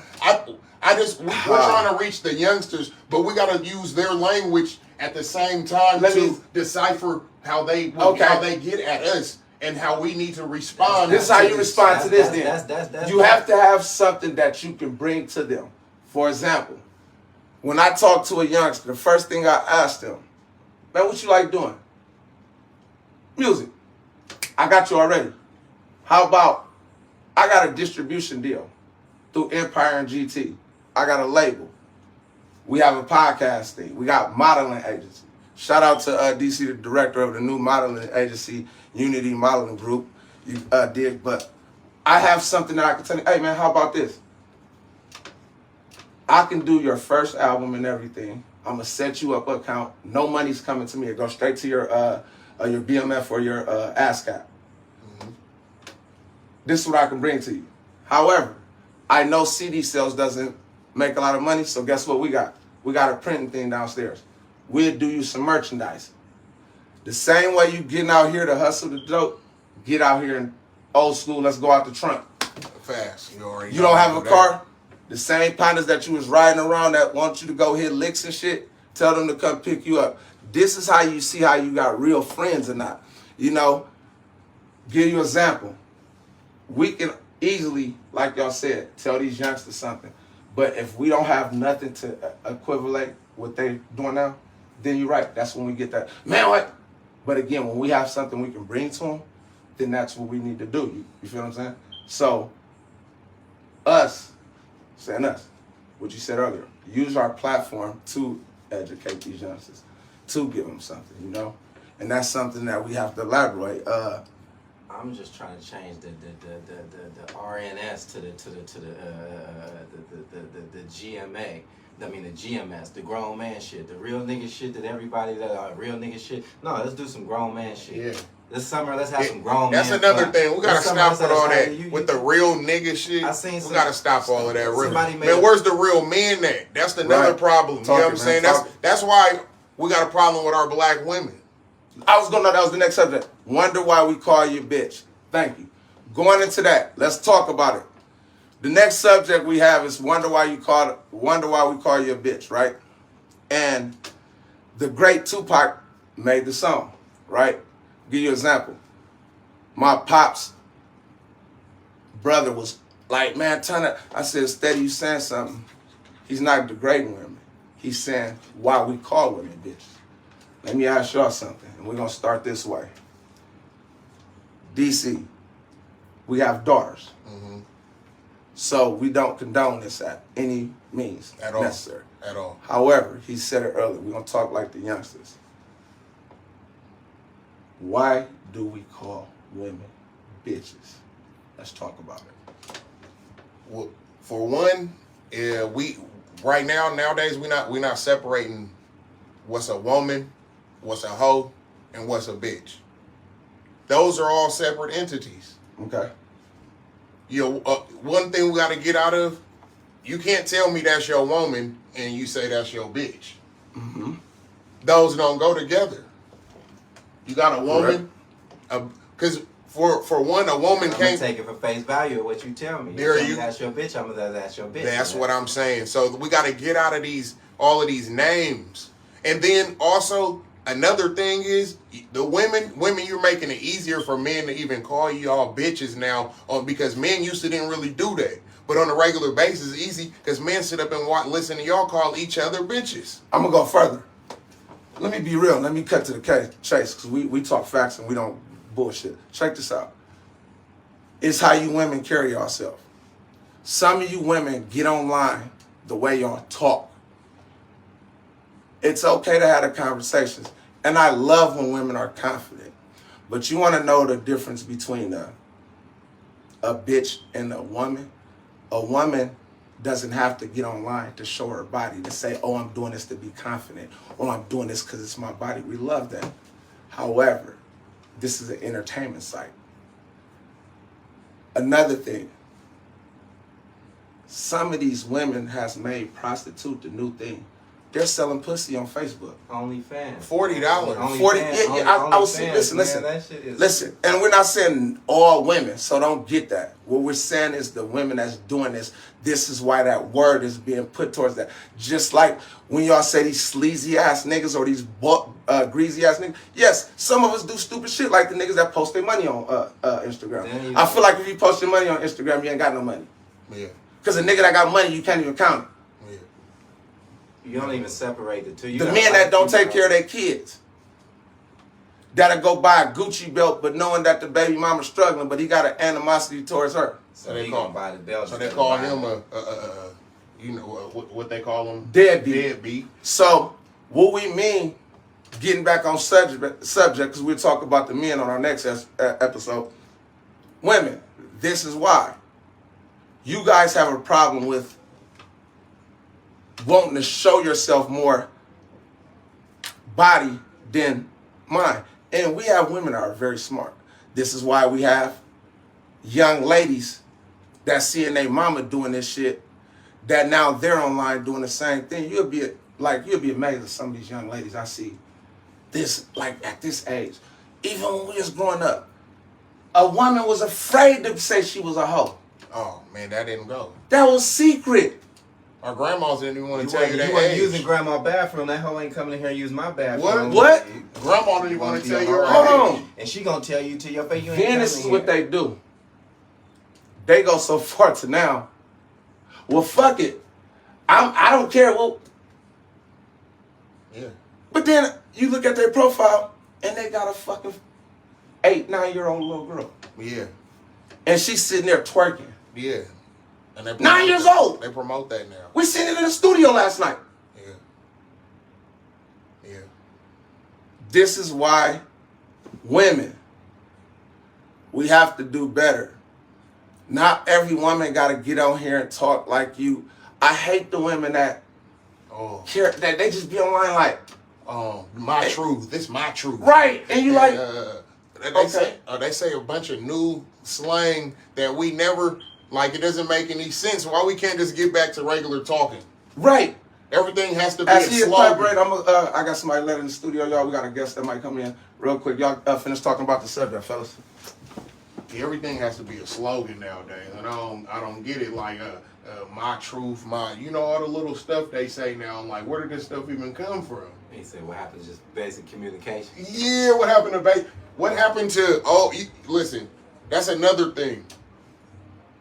we're trying to reach the youngsters, but we got to use their language at the same time to decipher how they get at us and how we need to respond. This is how you respond to this then. You have to have something that you can bring to them. For example, when I talk to a youngster, the first thing I ask them, man, what you like doing? Music. I got you already. How about I got a distribution deal through Empire and GT. I got a label. We have a podcast thing. We got modeling agency. Shout out to DC, the director of the new modeling agency, Unity Modeling Group. You did, but I have something that I can tell you. Hey man, how about this? I can do your first album and everything I'm gonna set you up an account. No money's coming to me. It goes straight to your BMF or your ASCAP. This is what I can bring to you. However, I know CD sales doesn't make a lot of money, so guess what we got? We got a printing thing downstairs. We'll do you some merchandise. The same way you getting out here to hustle the dope, get out here in old school, let's go out the trunk. Fast. You don't have a car? The same partners that you was riding around that want you to go hit licks and shit, tell them to come pick you up. This is how you see how you got real friends or not. You know, give you an example. We can easily, like y'all said, tell these youngsters something. But if we don't have nothing to equivalent what they doing now, then you're right. That's when we get that, man, what? But again, when we have something we can bring to them, then that's what we need to do. You feel what I'm saying? So, us, saying us, what you said earlier, use our platform to educate these youngsters, to give them something, you know? And that's something that we have to elaborate. I'm just trying to change the RNS to the GMA. I mean the GMS, the grown man shit, the real nigga shit that everybody that real nigga shit. No, let's do some grown man shit. Yeah. This summer, let's have some grown That's man another fun. thing. We gotta This summer, stop with all that. you- With the real nigga shit, I seen we gotta stop all of that. Real. somebody made Man, where's the real man at? That's another Right. problem. Talk you know it, what I'm saying? man. Talk it. That's why we got a problem with our black women. I was gonna know that was the next subject. Wonder why we call you bitch. Thank you. Going into that, let's talk about it. The next subject we have is wonder why we call you a bitch, right? And the great Tupac made the song, right? Give you an example. My pop's brother was like, man, turn it. I said, steady, you saying something. He's not degrading women. He's saying why we call women bitches. Let me ask y'all something, and we're gonna start this way. DC, we have daughters. So we don't condone this at any means At all. necessary. At all. However, he said it earlier, we're gonna talk like the youngsters. Why do we call women bitches? Let's talk about it. Well, for one, we right now nowadays we not separating what's a woman, what's a hoe, and what's a bitch. Those are all separate entities. Okay. You know, one thing we got to get out of, you can't tell me that's your woman and you say that's your bitch. Mm-hmm. Those don't go together. You got a woman, because for one, a woman I'm can't take it for face value of what you tell me. There tell me you- that's your bitch. I'm gonna that's your bitch. That's what I'm saying. So we got to get out of all of these names. And then also another thing is the women, you're making it easier for men to even call y'all bitches now, because men used to didn't really do that. But on a regular basis, it's easy because men sit up and listen to y'all call each other bitches. I'm gonna go further. Let me be real. Let me cut to the chase, because we talk facts and we don't bullshit. Check this out. It's how you women carry yourself. Some of you women get online the way y'all talk. It's okay to have the conversations. And I love when women are confident. But you want to know the difference between a bitch and a woman? A woman doesn't have to get online to show her body, to say, oh, I'm doing this to be confident, or I'm doing this because it's my body. We love that. However, this is an entertainment site. Another thing, some of these women has made prostitute the new thing. They're selling pussy on Facebook. OnlyFans. $40. 40. I was saying, listen. That shit is, Listen, and we're not saying all women, so don't get that. What we're saying is the women that's doing this, this is why that word is being put towards that. Just like when y'all say these sleazy ass niggas or these greasy ass niggas. Yes, some of us do stupid shit like the niggas that post their money on Instagram. I feel like if you post your money on Instagram, you ain't got no money. Yeah. Because a nigga that got money, you can't even count it. you don't even separate the two. You The got men white that don't people take care of their kids. That'll go buy a Gucci belt, but knowing that the baby mama's struggling, but he got an animosity towards her. So they gonna buy the belt. So they call him what they call him? Deadbeat. Deadbeat. So what we mean, getting back on subject, because we'll talk about the men on our next episode. Women, this is why. You guys have a problem with wanting to show yourself more body than mine. And we have women that are very smart. This is why we have young ladies that seeing their mama doing this shit, that now they're online doing the same thing. You'll be amazed at some of these young ladies I see this, like at this age. Even when we was growing up, a woman was afraid to say she was a hoe. Oh man, that didn't go. That was secret. Our grandmas didn't even want to tell you that. You weren't using grandma's bathroom. That hoe ain't coming in here and use my bathroom. What? Grandma didn't even want to tell you her Hold age. on. And she gonna tell you to your face you ain't Then this is what they do. They go so far to now, well, fuck it. I don't care. Well, yeah. but then you look at their profile and they got a fucking 8-9-year-old little girl. Yeah. And she's sitting there twerking. Yeah. And they 9 years old. They promote that now. We seen it in the studio last night. Yeah. Yeah. This is why women, we have to do better. Not every woman got to get on here and talk like you. I hate the women that care, that they just be online like, my truth. This my truth. right. And you like, they say a bunch of new slang that we never, like, it doesn't make any sense. Why we can't just get back to regular talking? right. Everything has to be As he a is slogan. I got somebody later in the studio, y'all. We got a guest that might come in real quick. Y'all finish talking about the subject, fellas. Everything has to be a slogan nowadays, and I don't get it. Like my truth, all the little stuff they say now. I'm like, where did this stuff even come from? He said, "What happened? Just basic communication." Yeah, what happened to What happened to? Listen, that's another thing.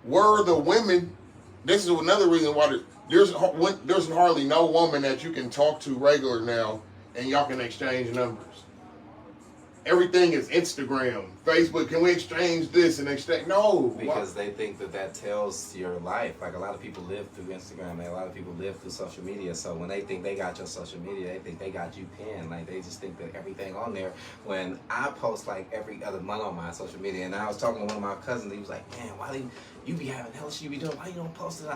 Were the women? This is another reason why there's hardly no woman that you can talk to regular now, and y'all can exchange numbers. Everything is Instagram, Facebook. Can we exchange this and exchange? No. Because they think that tells your life. Like, a lot of people live through Instagram, and a lot of people live through social media. So when they think they got your social media, they think they got you pinned. Like, they just think that everything on there. When I post like every other month on my social media, and I was talking to one of my cousins, he was like, "Man, why do you be having hell shit you be doing? Why you don't post it?"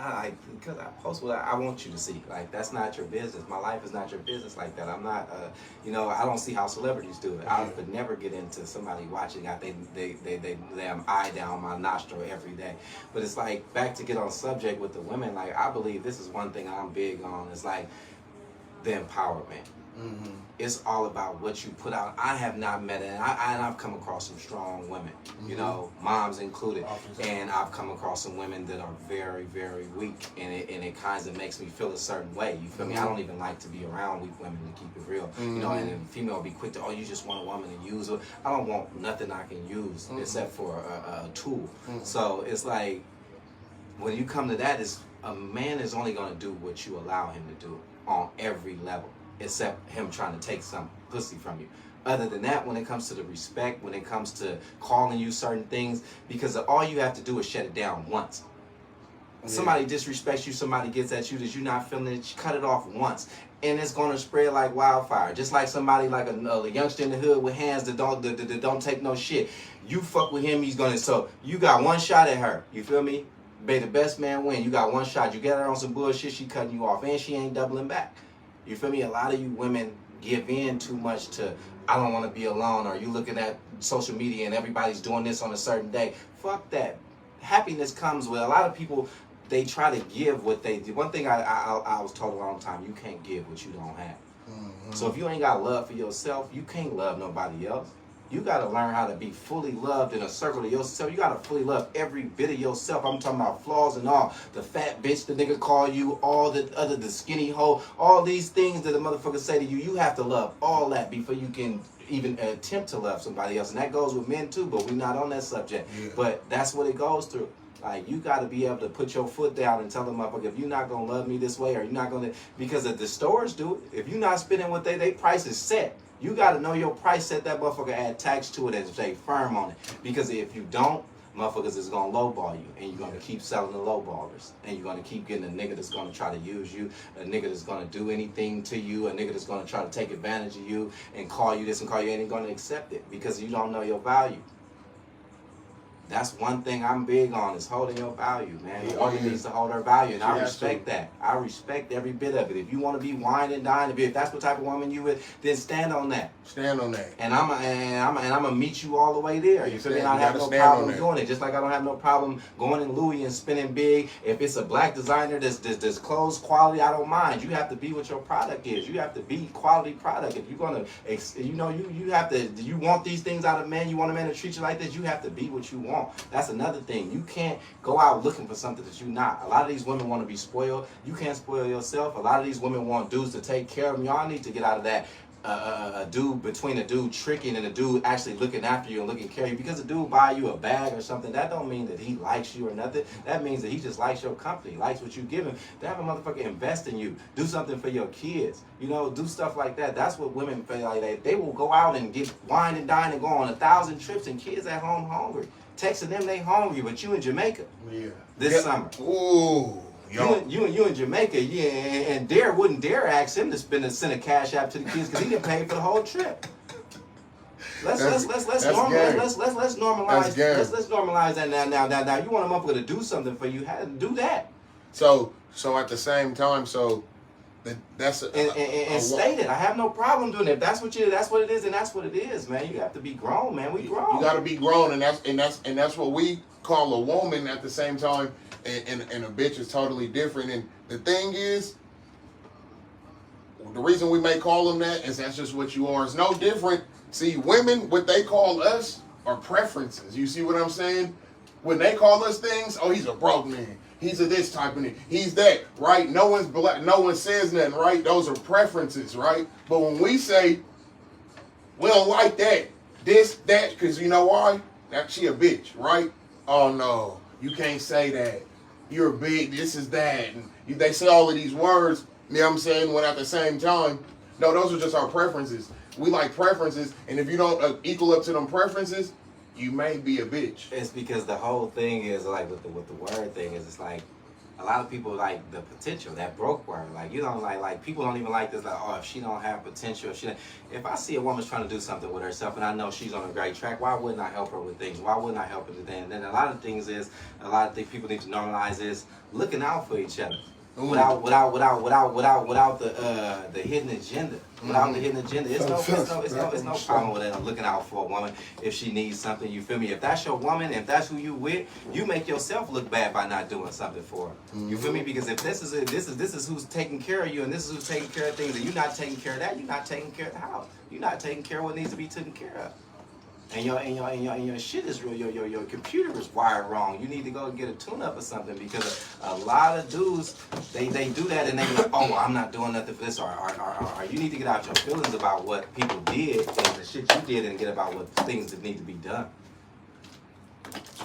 Because I post what I want you to see. Like, that's not your business. My life is not your business like that. I'm not, I don't see how celebrities do it. I could never get into somebody watching out they damn eye down my nostril every day. But it's like, back to get on subject with the women, like, I believe this is one thing I'm big on. It's like the empowerment. Mm-hmm. It's all about what you put out. I have not met it, and I've come across some strong women, mm-hmm. Moms included, and I've come across some women that are very, very weak, and it kind of makes me feel a certain way. You feel mm-hmm. me? I don't even like to be around weak women, to keep it real. Mm-hmm. And a female will be quick to, you just want a woman to use her. I don't want nothing I can use mm-hmm. except for a tool. Mm-hmm. So it's like, when you come to that, a man is only going to do what you allow him to do on every level, except him trying to take some pussy from you. Other than that, when it comes to the respect, when it comes to calling you certain things, because all you have to do is shut it down once. Yeah. Somebody disrespects you, somebody gets at you that you're not feeling it, cut it off once, and it's going to spread like wildfire. Just like somebody like a youngster in the hood with hands that don't take no shit. You fuck with him, he's going to, so you got one shot at her. You feel me? May the best man win. You got one shot. You get her on some bullshit, she cutting you off, and she ain't doubling back. You feel me? A lot of you women give in too much to, I don't want to be alone, or you looking at social media and everybody's doing this on a certain day. Fuck that. Happiness comes with, a lot of people, they try to give what they do. One thing I was told a long time, you can't give what you don't have. Mm-hmm. So if you ain't got love for yourself, you can't love nobody else. You got to learn how to be fully loved in a circle of yourself. You got to fully love every bit of yourself. I'm talking about flaws and all. The fat bitch the nigga call you, all the skinny hoe, all these things that the motherfucker say to you. You have to love all that before you can even attempt to love somebody else. And that goes with men too, but we're not on that subject. Yeah. But that's what it goes through. Like, you got to be able to put your foot down and tell them, motherfucker, if you're not going to love me this way, or you're not going to, because if the stores do it, if you're not spending what they price is set. You got to know your price, set that motherfucker, add tax to it, and stay firm on it. Because if you don't, motherfuckers is going to lowball you. And you're going to keep selling the lowballers. And you're going to keep getting a nigga that's going to try to use you, a nigga that's going to do anything to you, a nigga that's going to try to take advantage of you and call you this and call you, and ain't going to accept it because you don't know your value. That's one thing I'm big on is holding your value, man. The Oh, woman yeah. needs to hold her value, and She I has respect to. that. I respect every bit of it. If you want to be wine and dine, if that's what type of woman you with, then stand on that. Stand on that. And I'm gonna meet you all the way there. You feel me? And I You have gotta no stand on problem that. doing it. Just like I don't have no problem going in Louis and spending big. If it's a black designer that's clothes quality, I don't mind. You have to be what your product is. You have to be quality product. If you're gonna, you have to. You want these things out of men. You want a man to treat you like this. You have to be what you want. That's another thing. You can't go out looking for something that you're not. A lot of these women want to be spoiled. You can't spoil yourself. A lot of these women want dudes to take care of them. Y'all need to get out of that. A dude between a dude tricking and a dude actually looking after you and looking care of you. Because a dude buy you a bag or something, that don't mean that he likes you or nothing. That means that he just likes your company, likes what you give him. To have a motherfucker invest in you, do something for your kids, do stuff like that. That's what women feel like. They will go out and get wine and dine and go on 1,000 trips, and kids at home hungry. Texting them they hungry, but you in Jamaica this summer. Ooh. You in Jamaica, and Dare wouldn't dare ask him to send a cash app to the kids because he didn't pay for the whole trip. Let's normalize that now. You want a motherfucker to do something for you, do that. So at the same time, that's and state it. I have no problem doing it. If that's what it is, and that's what it is, man. You have to be grown, man. We grown. You got to be grown, and that's what we call a woman. At the same time, and a bitch is totally different. And the thing is, the reason we may call them that is that's just what you are. It's no different. See, women, what they call us are preferences. You see what I'm saying? When they call us things, oh, he's a broke man. He's a this type of nigga. He's that, right? No one's black. No one says nothing, right? Those are preferences, right? But when we say we don't like that, this, that, because you know why? That she a bitch, right? Oh no, you can't say that. You're big. This is that. And they say all of these words. You know what I'm saying? When at the same time, no, those are just our preferences. We like preferences, and if you don't equal up to them preferences, you may be a bitch. It's because the whole thing is like with the word thing is it's like a lot of people like the potential, that broke word. Like like people don't even like this. Like, oh, if she don't have potential, if I see a woman's trying to do something with herself and I know she's on a great track, why wouldn't I help her with things? Why wouldn't I help her with things? And then a lot of things people need to normalize is looking out for each other. Without the hidden agenda. Without the hidden agenda, it's no problem with that. Looking out for a woman if she needs something. You feel me? If that's your woman, if that's who you with, you make yourself look bad by not doing something for her. You feel me? Because if this is who's taking care of you, and this is who's taking care of things, and you're not taking care of that, you're not taking care of the house. You're not taking care of what needs to be taken care of. And your shit is real. Your computer is wired wrong. You need to go and get a tune-up or something, because a lot of dudes they do that and they be like, oh, well, I'm not doing nothing for this, or you need to get out your feelings about what people did and the shit you did, and get about what things that need to be done.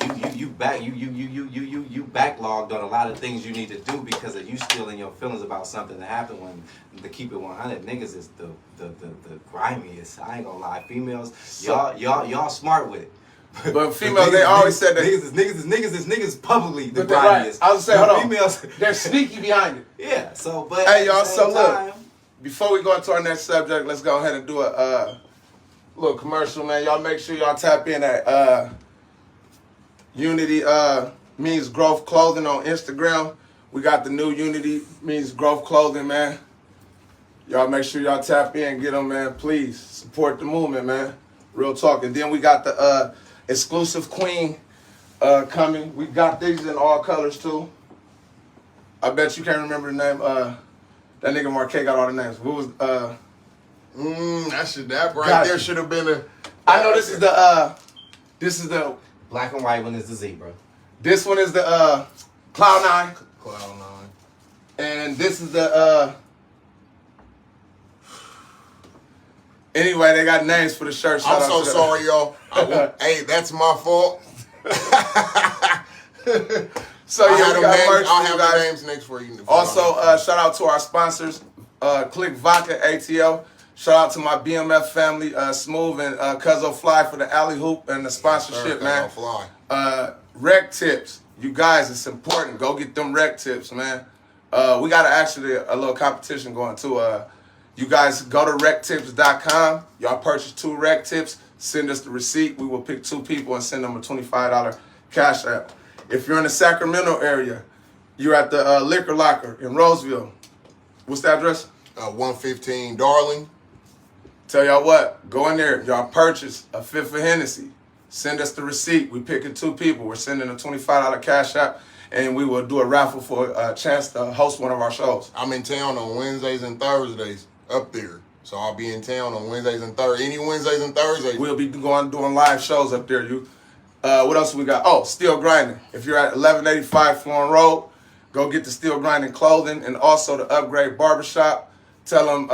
You backlogged on a lot of things you need to do because of you still in your feelings about something that happened. When to keep it 100, niggas is the grimiest. I ain't gonna lie, females, y'all smart with it. But females, they always said that niggas publicly the grimiest. I was saying, hold on, females, they're sneaky behind it. Yeah. So, but hey y'all, so look, before we go into our next subject, let's go ahead and do a little commercial, man. Y'all make sure y'all tap in at Unity Means Growth Clothing on Instagram. We got the new Unity Means Growth Clothing, man. Y'all make sure y'all tap in, get them, man. Please support the movement, man. Real talk. And then we got the exclusive queen coming. We got these in all colors too. I bet you can't remember the name. That nigga Marquet got all the names. What was that right there should have been a. I know this is the black and white one is the zebra. This one is the Cloud9. Cloud9. And this is the anyway, they got names for the shirt. I'm so sorry, y'all. Hey, that's my fault. So yeah, we got merch. I'll have the names next for you. Also, shout out to our sponsors, Click Vodka ATL. Shout out to my BMF family, Smooth and Cuzzo Fly for the alley hoop and the sponsorship, man. Rec tips, you guys, it's important. Go get them rec tips, man. We got actually a little competition going too. You guys go to rectips.com. Y'all purchase 2 rec tips. Send us the receipt. We will pick 2 people and send them a $25 cash app. If you're in the Sacramento area, you're at the Liquor Locker in Roseville. What's the address? 115 Darling. Tell y'all what, go in there. Y'all purchase a 5th of Hennessy. Send us the receipt. We picking 2 people. We're sending a $25 cash app, and we will do a raffle for a chance to host one of our shows. I'm in town on Wednesdays and Thursdays up there. So I'll be in town on Wednesdays and Thursdays. Any Wednesdays and Thursdays. We'll be doing live shows up there. What else we got? Oh, Steel Grinding. If you're at 1185 Florin Road, go get the Steel Grinding clothing and also the Upgrade Barbershop. Tell them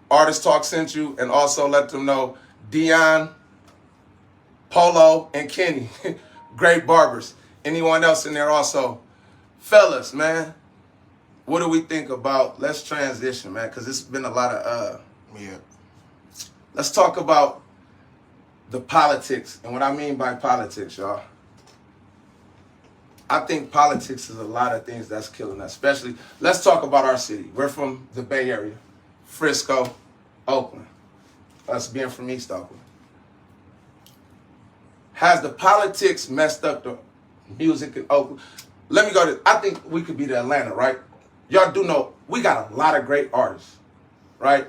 Artist Talk sent you, and also let them know Dion, Polo, and Kenny, great barbers. Anyone else in there also? Fellas, man, what do we think about, let's transition, man, because it's been a lot of, let's talk about the politics. And what I mean by politics, y'all, I think politics is a lot of things that's killing us, especially, let's talk about our city. We're from the Bay Area, Frisco, Oakland, us being from East Oakland. Has the politics messed up the music in Oakland? Let me go to, I think we could be to Atlanta, right? Y'all do know we got a lot of great artists, right?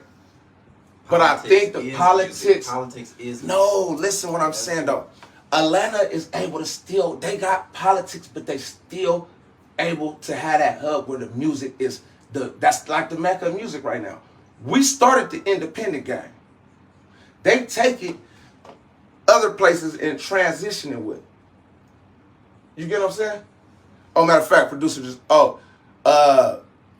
But I think the politics is no, listen what I'm saying though. Atlanta is able to still, they got politics, but they still able to have that hub where the music is that's like the mecca of music right now. We started the independent game. They take it other places and transition it with. You get what I'm saying? Oh, matter of fact, producer just,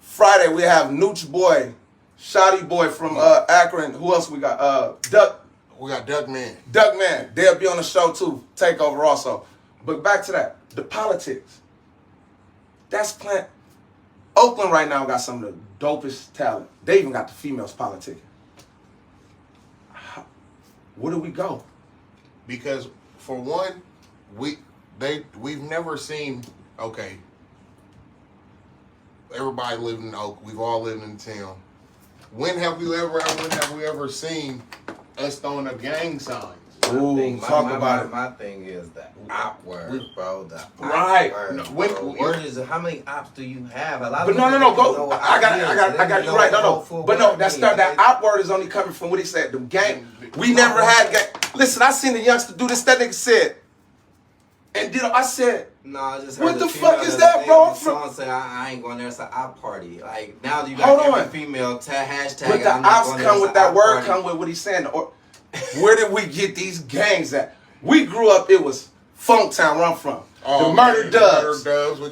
Friday we have Nooch Boy, Shotty Boy from Akron. Who else we got? Duck. We got Duckman. Duckman. They'll be on the show too. Takeover also. But back to that. The politics. That's playing. Oakland right now got some of the dopest talent. They even got the females politicking. Where do we go? Because for one, we've never seen, okay, everybody lived in Oak. We've all lived in town. When have we ever seen us throwing up gang signs? My thing is the op word, bro. The op word. How many ops do you have? A lot. But no. Go. I got you right. No. But no, that op word is only coming from what he said. The gang. We never had gang. Listen, I seen the youngster do this. That nigga said, and did I said. No, I just heard what the fuck is that, bro? Someone say I ain't going there. It's an op party. Like now you got every female hashtag. But the ops come with that word. Come with what he's saying. Or where did we get these gangs at? We grew up. It was Funktown, where I'm from. The Murder Dubs. The 50s.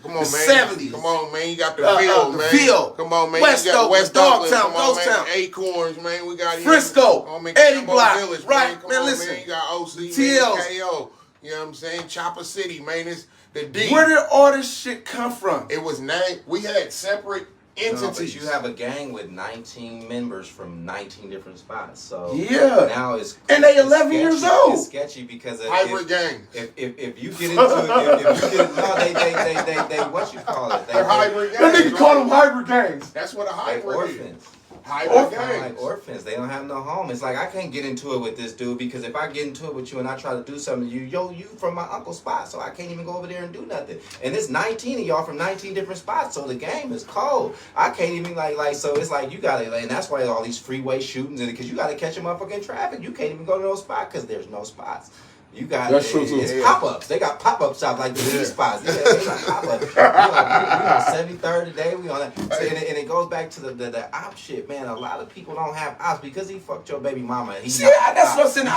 Come on, the man. 70s. Come on, man. You got the Ville, man. Ville. Come on, man. West you got West Oakland. Dogtown, Come on, man. Ghost Town. Acorns, man. We got Frisco. Man. Eddie Block. Village, right, man. listen. Man. You got OC, TLs. man, KO. You know what I'm saying? Chopper City, man. It's the D. Where did all this shit come from? It was we had separate entities. No, but you have a gang with 19 members from 19 different spots. So yeah, now it's and they 11 years old. It's sketchy because hybrid gangs. If you get into it, they what you call it? They're hybrid gangs. That nigga call them hybrid gangs. That's what a hybrid is. Like orphans, they don't have no home. It's like I can't get into it with this dude because if I get into it with you and I try to do something to you, you from my uncle's spot, so I can't even go over there and do nothing. And it's 19 of y'all from 19 different spots, so the game is cold. I can't even so it's like you gotta, and that's why all these freeway shootings and because you gotta catch a motherfucker in traffic. You can't even go to those spots because there's no spots. You got that's true too. It's pop-ups. They got pop-up shops like the G spots. Yeah, they got pop-ups. We on 73rd today. We on that. So, and it goes back to the op shit, man. A lot of people don't have ops because he fucked your baby mama. See, that's what I'm saying.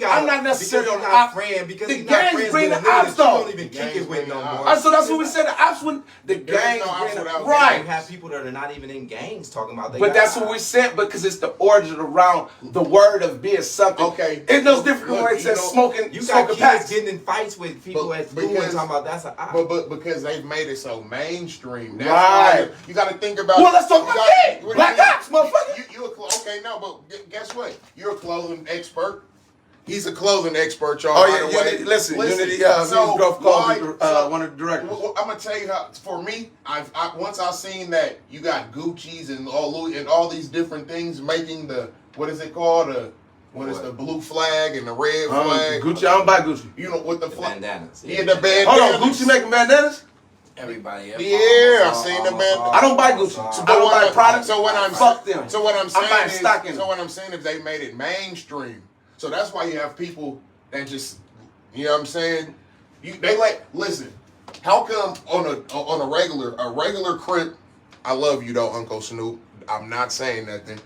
I'm not necessarily on the op friend because the gangs bring the ops though. You don't even kick it with no more. So that's what we said. The ops when the gangs bring the right. You have people that are not even in gangs talking about. But that's what we said because it's the origin around the word of being something. Okay, it knows different ways than smoking. You got kids getting in fights with people at school and talking about that's an op. But because they've made it so mainstream, that's right? Why you got to think about. Well, let's talk about it. Black ops, motherfucker. Okay, no, but guess what? You're a clothing expert. He's a clothing expert, y'all. Oh yeah, Unity. Listen, Unity. So Growth one of the directors. Well, I'm gonna tell you how. For me, once I seen that you got Gucci's and all these different things making the what is it called? When it's the blue flag and the red flag. Gucci, I don't buy Gucci. You know, with the flag. Bandanas. Yeah, the bandanas. Hold on, Gucci making bandanas? Everybody. Yeah, I seen the bandanas. I don't buy Gucci. I don't buy products. So what I'm fuck them. So what I'm saying buying is, stock in them. so what I'm saying is they made it mainstream. So that's why you have people that just, you know what I'm saying? Listen. How come on a regular Crip? I love you though, Uncle Snoop. I'm not saying nothing,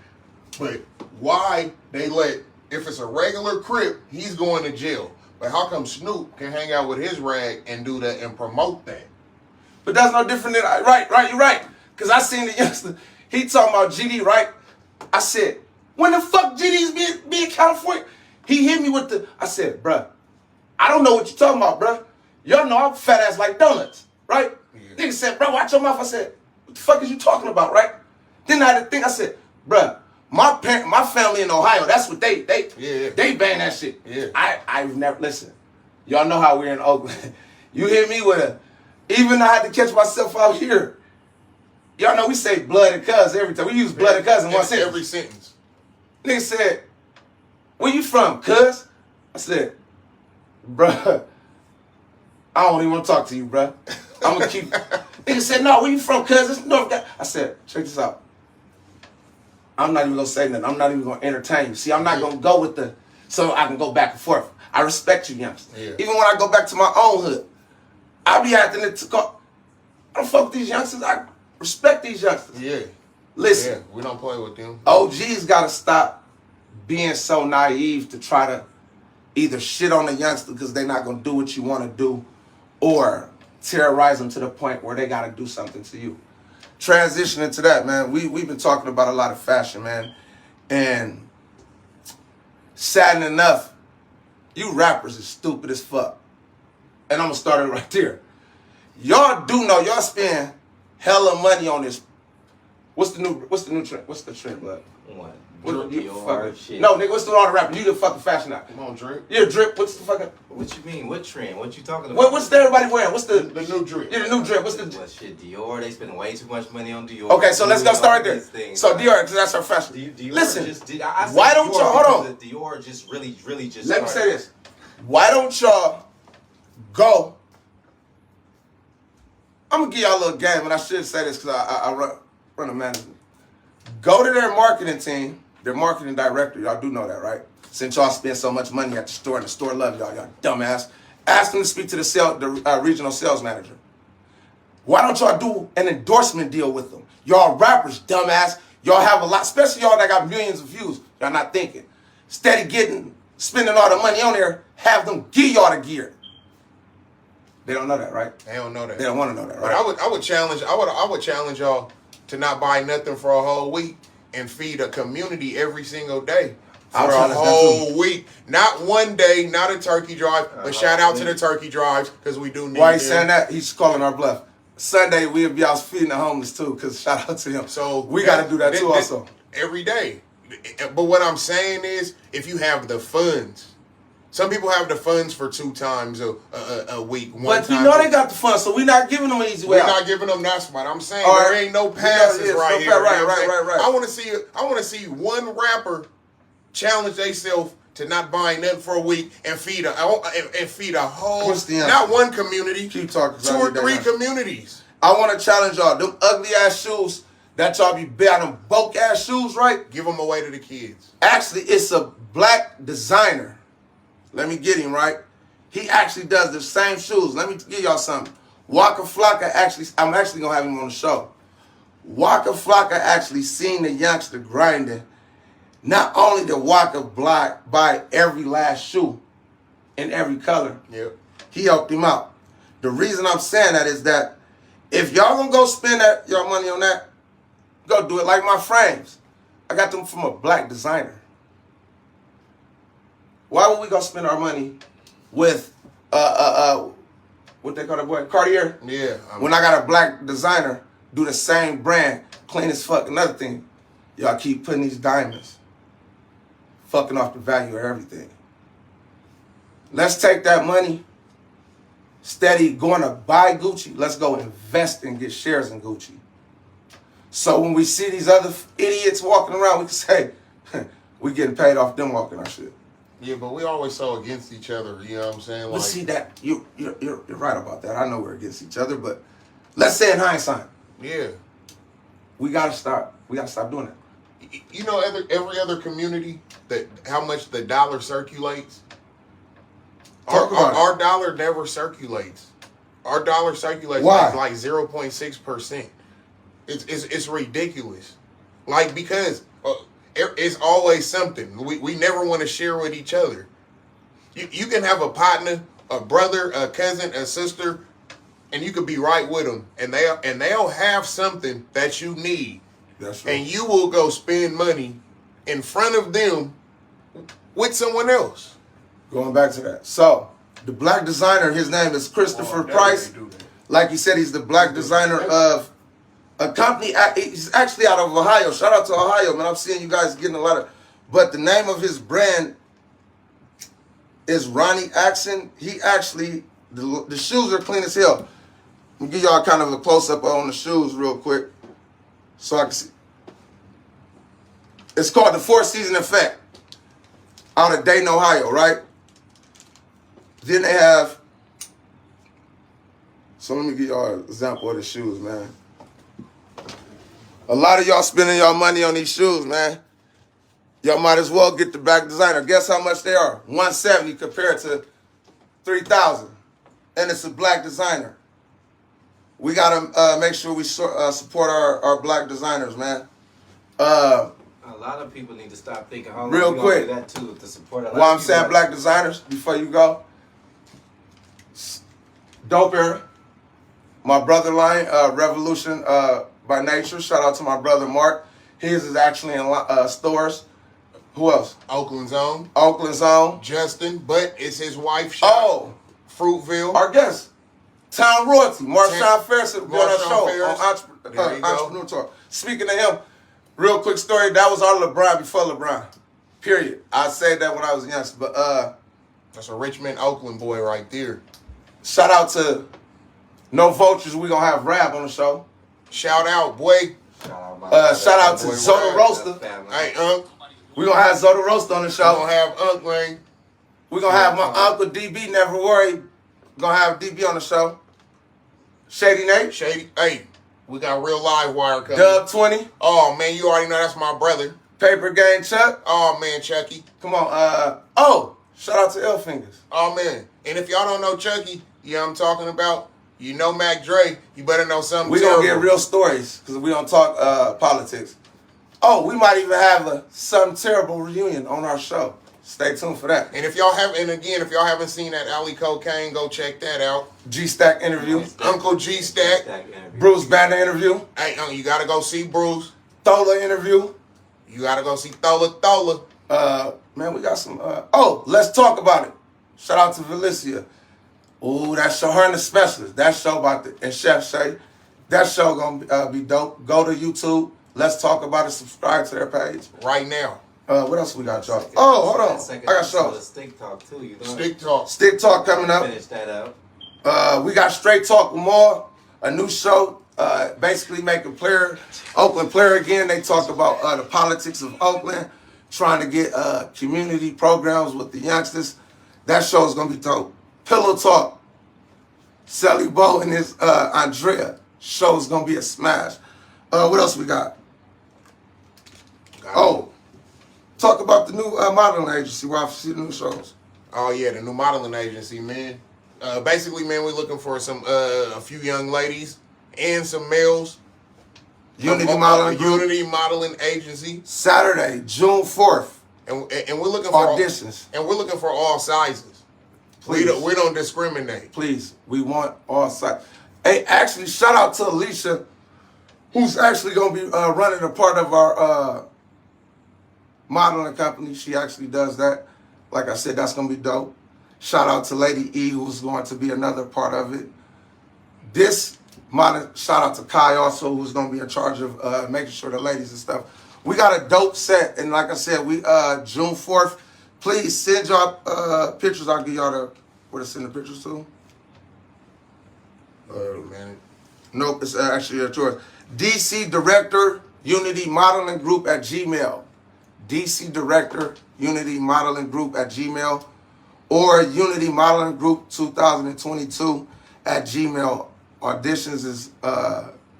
but why they let, if it's a regular Crip, he's going to jail. But how come Snoop can hang out with his rag and do that and promote that? But that's no different than, right, you're right. Because I seen the youngster, he talking about GD, right? I said, when the fuck GD's be in California? He hit me with I said, bruh, I don't know what you're talking about, bruh. Y'all know I'm fat ass like donuts, right? Yeah. Nigga said, bro, watch your mouth. I said, what the fuck is you talking about, right? Then I had to think, I said, bruh, my family in Ohio, that's what they ban that shit. Yeah. I've never, listen, y'all know how we're in Oakland. You hear me with even I had to catch myself out here. Y'all know we say blood and cuz every time. We use blood and cuz in one sentence. Every sentence. Nigga said, where you from, cuz? I said, bruh, I don't even want to talk to you, bruh. I'm going to keep. Nigga said, no, where you from, cuz? It's North Guy. I said, check this out. I'm not even going to say nothing. I'm not even going to entertain you. See, I'm not going to go with so I can go back and forth. I respect you, youngsters. Yeah. Even when I go back to my own hood, I be acting it to call. I don't fuck with these youngsters. I respect these youngsters. Yeah. Listen. Yeah, we don't play with them. OG's got to stop being so naive to try to either shit on the youngster because they're not going to do what you want to do, or terrorize them to the point where they got to do something to you. Transitioning to that, man, we've been talking about a lot of fashion, man. And sad enough, you rappers is stupid as fuck. And I'm going to start it right there. Y'all do know, y'all spend hella money on this. What's the new trend? What's the trend, blood? What? Shit. No, nigga, what's the all the rapping? You the fucking fashion now. Come on, Drip. Yeah, Drip. What's the fucking? What you mean? What trend? What you talking about? What's everybody wearing? What's the new Drip? Yeah, the new Drip. What's the? What shit? Dior. They spending way too much money on Dior. Okay, so let's go start right there. So Dior, because that's our fashion. Dior listen, why don't y'all hold on? Dior just really just. Let me say this. Why don't y'all go? I'm gonna give y'all a little game, and I should say this because I run a management. Go to their marketing team. Their marketing director, y'all do know that, right? Since y'all spend so much money at the store and the store love y'all dumbass. Ask them to speak to the regional sales manager. Why don't y'all do an endorsement deal with them? Y'all rappers, dumbass. Y'all have a lot, especially y'all that got millions of views. Y'all not thinking. Steady spending all the money on there, have them give y'all the gear. They don't know that, right? They don't know that. They don't want to know that, right? But I would challenge y'all to not buy nothing for a whole week and feed a community every single day for a whole week. Not one day, not a turkey drive, but shout out to the turkey drives because we do need Why he's saying that? He's calling our bluff. Sunday, we'll be out feeding the homeless too, because shout out to him. So we got to do that too also. Every day. But what I'm saying is, if you have the funds, some people have the funds for 2 times a week. But you know they got the funds, so we're not giving them an easy way out. We're not giving them, that's what I'm saying. There ain't no passes right here. Right. I want to see one rapper challenge themselves to not buy nothing for a week and feed a whole, not one community, keep talking, 2 or 3 communities. I want to challenge y'all. Them ugly ass shoes that y'all be buying, them bulk ass shoes, right? Give them away to the kids. Actually, it's a black designer. Let me get him, right? He actually does the same shoes. Let me give y'all something. Waka Flocka I'm actually going to have him on the show. Waka Flocka actually seen the youngster grinding. Not only did Waka buy every last shoe in every color, he helped him out. The reason I'm saying that is that if y'all going to go spend y'all money on that, go do it like my frames. I got them from a black designer. Why would we go spend our money with what they call that boy? Cartier? Yeah. When I got a black designer do the same brand, clean as fuck. Another thing, y'all keep putting these diamonds, fucking off the value of everything. Let's take that money, steady going to buy Gucci. Let's go invest and get shares in Gucci. So when we see these other idiots walking around, we can say, we getting paid off them walking our shit. Yeah, but we always so against each other. You know what I'm saying? But see that you're right about that. I know we're against each other, but let's say in hindsight, yeah, we gotta stop. We gotta stop doing that. You know, every other community that how much the dollar circulates. Our dollar never circulates. Our dollar circulates like 0.6%. It's ridiculous. Like because it's always something. We never want to share with each other. You can have a partner, a brother, a cousin, a sister, and you could be right with them, and they'll have something that you need. That's right. And you will go spend money in front of them with someone else. Going back to that. So, the black designer, his name is Christopher Price. Like he said, he's the black designer of a company. He's actually out of Ohio. Shout out to Ohio, man. I'm seeing you guys getting a lot of... But the name of his brand is Ronnie Axon. He actually... The shoes are clean as hell. Let me give y'all kind of a close-up on the shoes real quick so I can see. It's called the Four Season Effect out of Dayton, Ohio, right? Then they have, so let me give y'all an example of the shoes, man. A lot of y'all spending y'all money on these shoes, man. Y'all might as well get the black designer. Guess how much they are? $170 compared to $3,000. And it's a black designer. We gotta make sure we support our black designers, man. A lot of people need to stop thinking, how long real we quick, gonna do that too, to support a lot while of I'm saying people. black designers, before you go, Dope Era, my brother line, Revolution by Nature. Shout out to my brother Mark. His is actually in stores. Who else? Oakland Zone. Oakland Zone. Justin, but it's his wife's shop. Oh, Fruitville. our guest, Town Royalty, Marshawn Ferris, on our show Ferris. on Entrepreneur Talk. Speaking of him, real quick story. That was our LeBron before LeBron. Period. I said that when I was young, but that's a Richmond, Oakland boy right there. shout out to No Vultures. We gonna have Rab on the show. Shout out, boy. Shout out to Zoda Roaster. Hey, We gonna have Zoda Roaster on the we show. gonna have man. We gonna have my uncle DB. Never worry. Gonna have DB on the show. Shady Nate. Shady. Hey, we got Real Live Wire coming. Dub 20. Oh man, you already know that's my brother. Paper Game Chuck. Oh man, Chucky. Come on. Oh, shout out to L Fingers. Oh man. And if y'all don't know Chucky, you know what I'm talking about. You know Mac Dre. You better know something. We gonna get real stories because we don't talk politics. Oh, we might even have something terrible reunion on our show. Stay tuned for that. And if y'all haven't seen that Alley Cocaine, go check that out. G-Stack interview. Uncle G-Stack. Bruce Banner interview. Hey, you gotta go see Bruce. Thola interview. You gotta go see Thola. Man, we got some. Let's talk about it. Shout out to Felicia. Ooh, that show, her and the Specialist. That show and Chef Shay. That show gonna be dope. Go to YouTube. Let's talk about it. Subscribe to their page Right now. What else we got, y'all? Oh, hold on. I got shows. Stick Talk too. You know? Stick Talk. Stick Talk coming up. Finish that up. We got Straight Talk with more, a new show, basically making Oakland player again. They talk about the politics of Oakland, trying to get community programs with the youngsters. That show is going to be dope. Pillow Talk, Sally Bo and his Andrea. Show is going to be a smash. What else we got? Talk about the new modeling agency where I see the new shows. Oh yeah, the new modeling agency, man. Basically, man, we're looking for some a few young ladies and some males. Unity Modeling Agency. Saturday, June 4th. And we're looking for auditions. And we're looking for all sizes. We don't discriminate. Please, we want all sizes. Hey, actually, shout out to Alicia, who's actually going to be running a part of our modeling company. She actually does that. Like I said, that's going to be dope. Shout out to Lady E, who's going to be another part of it. Shout out to Kai also, who's going to be in charge of making sure the ladies and stuff. We got a dope set, and like I said, we June 4th. Please send y'all pictures. I'll give y'all where to send the pictures to. Man. Nope, it's actually yours. DC Director Unity Modeling Group at Gmail. DC Director, Unity Modeling Group at Gmail, or Unity Modeling Group 2022 at Gmail. Auditions is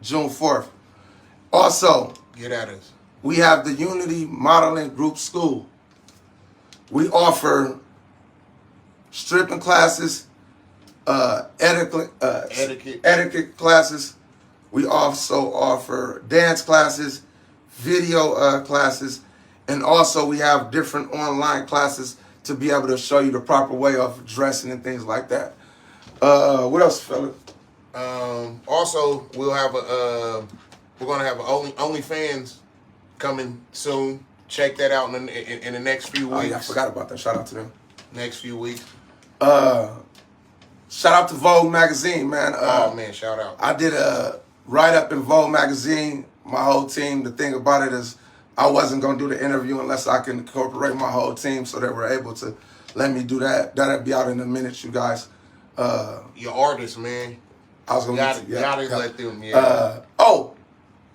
June 4th. Also, Get at us. we have the Unity Modeling Group School. We offer stripping classes, etiquette classes. We also offer dance classes, video classes, and also we have different online classes to be able to show you the proper way of dressing and things like that. What else, fella? Also, we'll have we're gonna have OnlyFans coming soon. Check that out in the next few weeks. Oh yeah, I forgot about that. Shout out to them. Next few weeks. Shout out to Vogue magazine, man. Oh man, shout out. I did a write-up in Vogue magazine, my whole team. The thing about it is I wasn't going to do the interview unless I can incorporate my whole team, so they were able to let me do that. That'll be out in a minute, you guys. Your artists, man. I was going to to let them, yeah.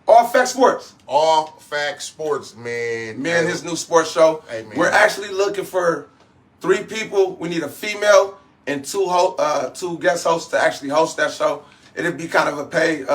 All Facts Sports. All Facts Sports, man. Me and his new sports show. Hey, man. We're actually looking for 3 people. We need a female and 2 guest hosts to actually host that show. It'll be kind of a paid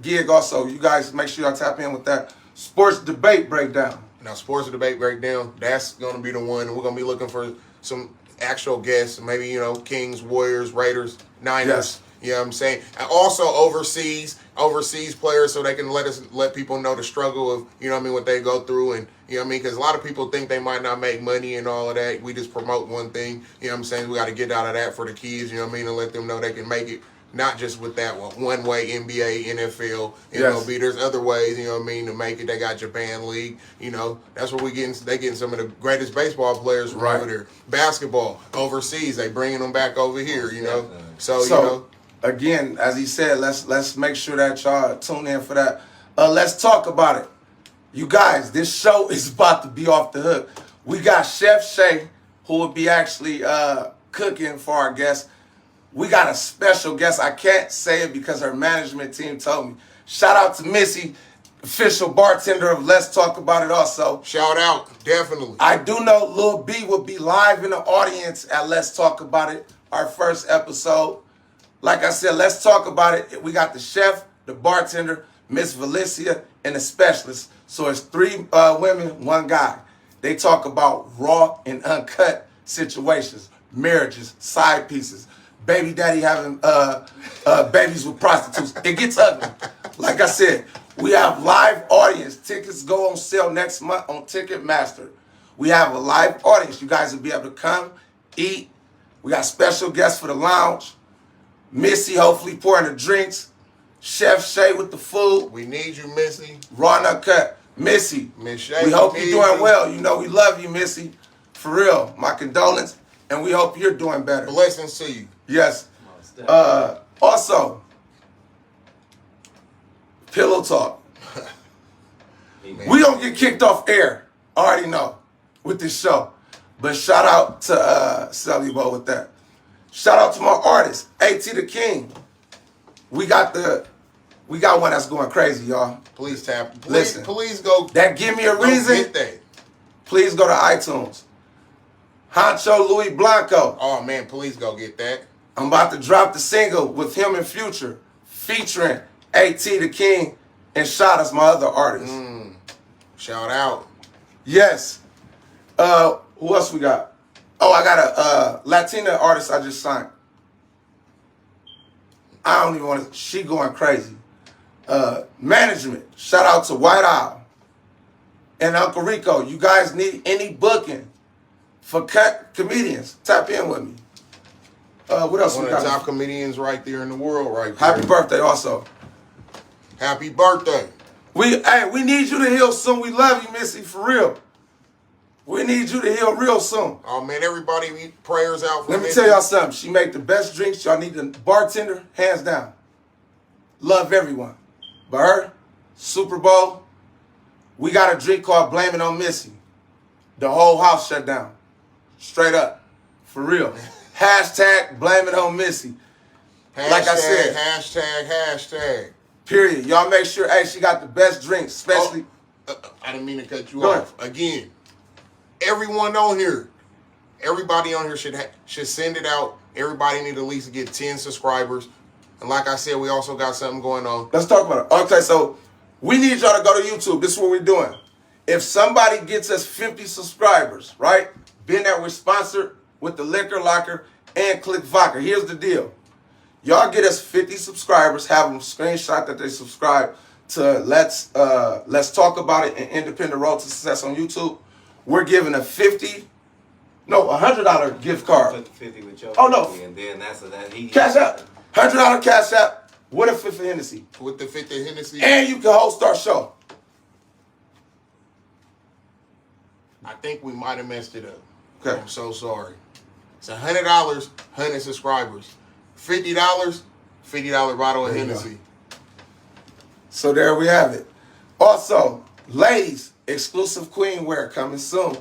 gig also. You guys make sure y'all tap in with that. Sports Debate Breakdown. Now, Sports Debate Breakdown, that's going to be the one. We're going to be looking for some actual guests, maybe, Kings, Warriors, Raiders, Niners. Yes. You know what I'm saying? And also overseas players, so they can let people know the struggle of, what they go through. And, because a lot of people think they might not make money and all of that. We just promote one thing, we got to get out of that for the kids, and let them know they can make it. Not just with that one way, NBA, NFL, MLB. Yes. There's other ways, to make it. They got Japan League, That's where they getting some of the greatest baseball players from over there. Basketball, overseas, they bringing them back over here, So, again, as he said, let's make sure that y'all tune in for that. Let's talk about it. You guys, this show is about to be off the hook. We got Chef Shay, who will be actually cooking for our guests. We got a special guest. I can't say it because her management team told me. Shout out to Missy, official bartender of Let's Talk About It also. Shout out, definitely. I do know Lil B will be live in the audience at Let's Talk About It, our first episode. Like I said, let's talk about it. We got the chef, the bartender, Miss Valencia, and the specialist. So it's 3 women, 1 guy. They talk about raw and uncut situations, marriages, side pieces, baby daddy having babies with prostitutes. It gets ugly. Like I said, we have live audience. Tickets go on sale next month on Ticketmaster. We have a live audience. You guys will be able to come, eat. We got special guests for the lounge. Missy hopefully pouring the drinks. Chef Shay with the food. We need you, Missy. Raw and uncut. Missy, Miss Shay, we hope you're doing well. We love you, Missy. For real. My condolences. And we hope you're doing better. Blessings to you. Yes. Also, Pillow Talk. We don't get kicked off air. I already know with this show. But shout out to Sally Bo with that. Shout out to my artist, AT the King. We got one that's going crazy, y'all. Please tap. Listen. Please go. That give me a reason. Get that. Please go to iTunes. Honcho Louis Blanco. Oh man, please go get that. I'm about to drop the single with him in Future, featuring AT the King and Shot, my other artist. Shout out. Yes. Who else we got? Oh, I got a Latina artist I just signed. I don't even want to. She going crazy. Management. Shout out to White Owl and Uncle Rico. You guys need any booking for comedians? Tap in with me. What else One we of got? the top comedians right there in the world, right there. Happy birthday, also. Happy birthday. We need you to heal soon. We love you, Missy, for real. We need you to heal real soon. Oh man, everybody prayers out for Let me Missy. tell y'all something. She make the best drinks. Y'all need the bartender, hands down. Love everyone. But her, Super Bowl, we got a drink called Blame It on Missy. The whole house shut down. Straight up. For real. Hashtag Blame It on Missy. Like I said. Hashtag. Period. Y'all make sure, she got the best drinks, especially. I didn't mean to cut you Go off. Again, everyone on here, everybody on here should send it out. Everybody need at least get 10 subscribers. And like I said, we also got something going on. Let's talk about it. Okay, so we need y'all to go to YouTube. This is what we're doing. If somebody gets us 50 subscribers, right? Being that we're sponsored with the Liquor Locker and Click Vodka. Here's the deal. Y'all get us 50 subscribers, have them screenshot that they subscribe to Let's Talk About It and Independent Road to Success on YouTube. We're giving a $100 gift card. Put the 50 with your Oh, no. 50, and then that's that. Cash App. $100 Cash App with a fifth of Hennessy. With the 50 Hennessy. And you can host our show. I think we might have messed it up. Okay. I'm so sorry. It's $100, 100 subscribers. $50, $50 bottle of There you Hennessy. So there we have it. Also, ladies, exclusive queen wear coming soon.